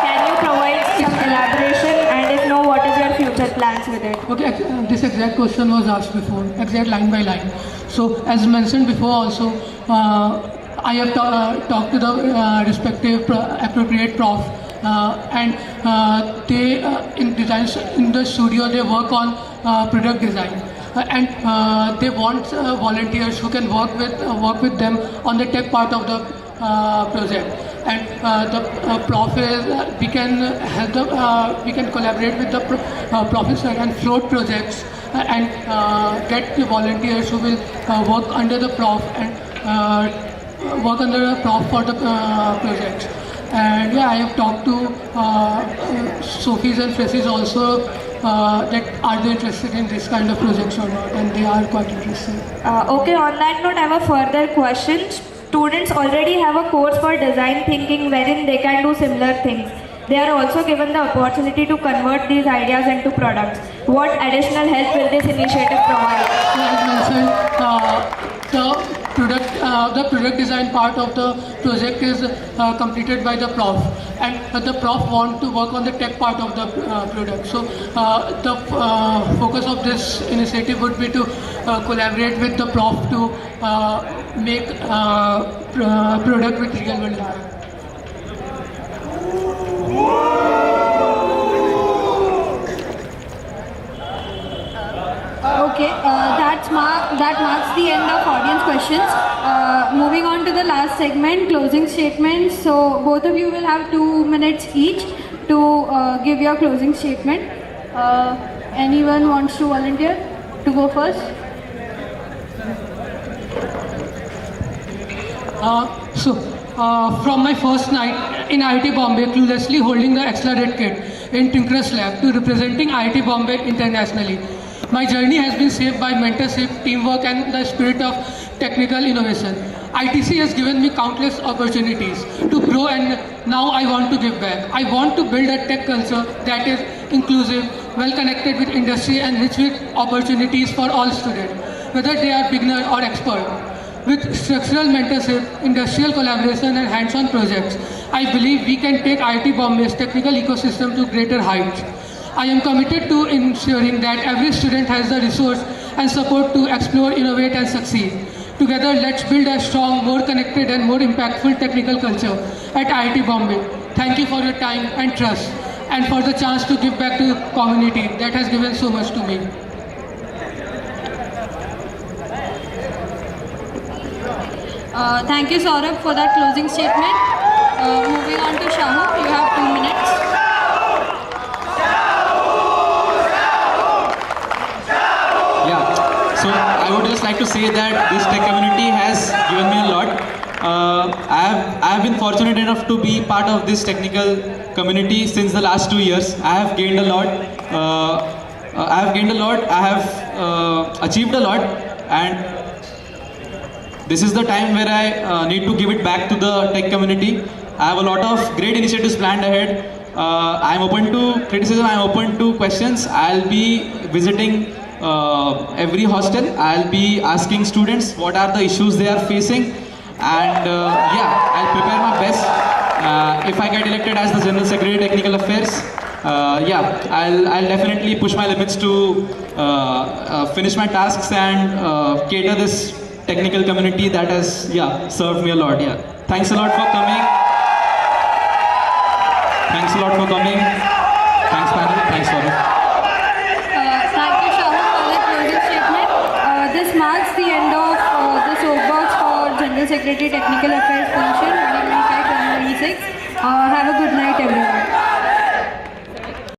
can you provide some elaboration? And if no, what is your future plans with it? Okay, this exact question was asked before, exact line by line. So, as mentioned before also, I have talked to the respective appropriate prof, and they in the studio they work on product design, and they want volunteers who can work with them on the tech part of the project. And the prof is we can help we can collaborate with the professor and float projects and get the volunteers who will work under the prof and work under the prof for the projects. And yeah, I have talked to Sophies and Freshies also that are they interested in this kind of projects or not, and they are quite interested. Okay, on that note, I have a further question. Students already have a course for design thinking wherein they can do similar things. They are also given the opportunity to convert these ideas into products. What additional help will this initiative provide? As mentioned, the product design part of the project is completed by the prof, and the prof want to work on the tech part of the product. So the focus of this initiative would be to collaborate with the prof to make product with real world impact. Okay, that marks the end of audience questions. Moving on to the last segment, closing statements. So both of you will have 2 minutes each to give your closing statement. Anyone wants to volunteer to go first? From my first night in IIT Bombay, cluelessly holding the Accelerate kit, in Tinker's Lab to representing IIT Bombay internationally. My journey has been shaped by mentorship, teamwork and the spirit of technical innovation. ITC has given me countless opportunities to grow and now I want to give back. I want to build a tech culture that is inclusive, well connected with industry and rich with opportunities for all students, whether they are beginner or expert. With structural mentorship, industrial collaboration and hands-on projects, I believe we can take IIT Bombay's technical ecosystem to greater heights. I am committed to ensuring that every student has the resource and support to explore, innovate and succeed. Together, let's build a strong, more connected and more impactful technical culture at IIT Bombay. Thank you for your time and trust and for the chance to give back to the community that has given so much to me. Thank you, Saurabh, for that closing statement. Moving on to Shahu, you have 2 minutes. So I would just like to say that this tech community has given me a lot. I have been fortunate enough to be part of this technical community since the last 2 years. I have gained a lot. I have achieved a lot, and this is the time where I need to give it back to the tech community. I have a lot of great initiatives planned ahead. I am open to criticism. I am open to questions. I'll be visiting every hostel. I'll be asking students what are the issues they are facing, and I'll prepare my best. If I get elected as the General Secretary Technical Affairs, I'll definitely push my limits to finish my tasks and cater this technical community that has served me a lot. Thanks a lot for coming. Thanks a lot for coming. Thanks panel. Thanks Saurabh. Thank you, Shahu, for the closing statement. This marks the end of the soapbox for General Secretary Technical Affairs Function 2025-2026. Have a good night, everyone.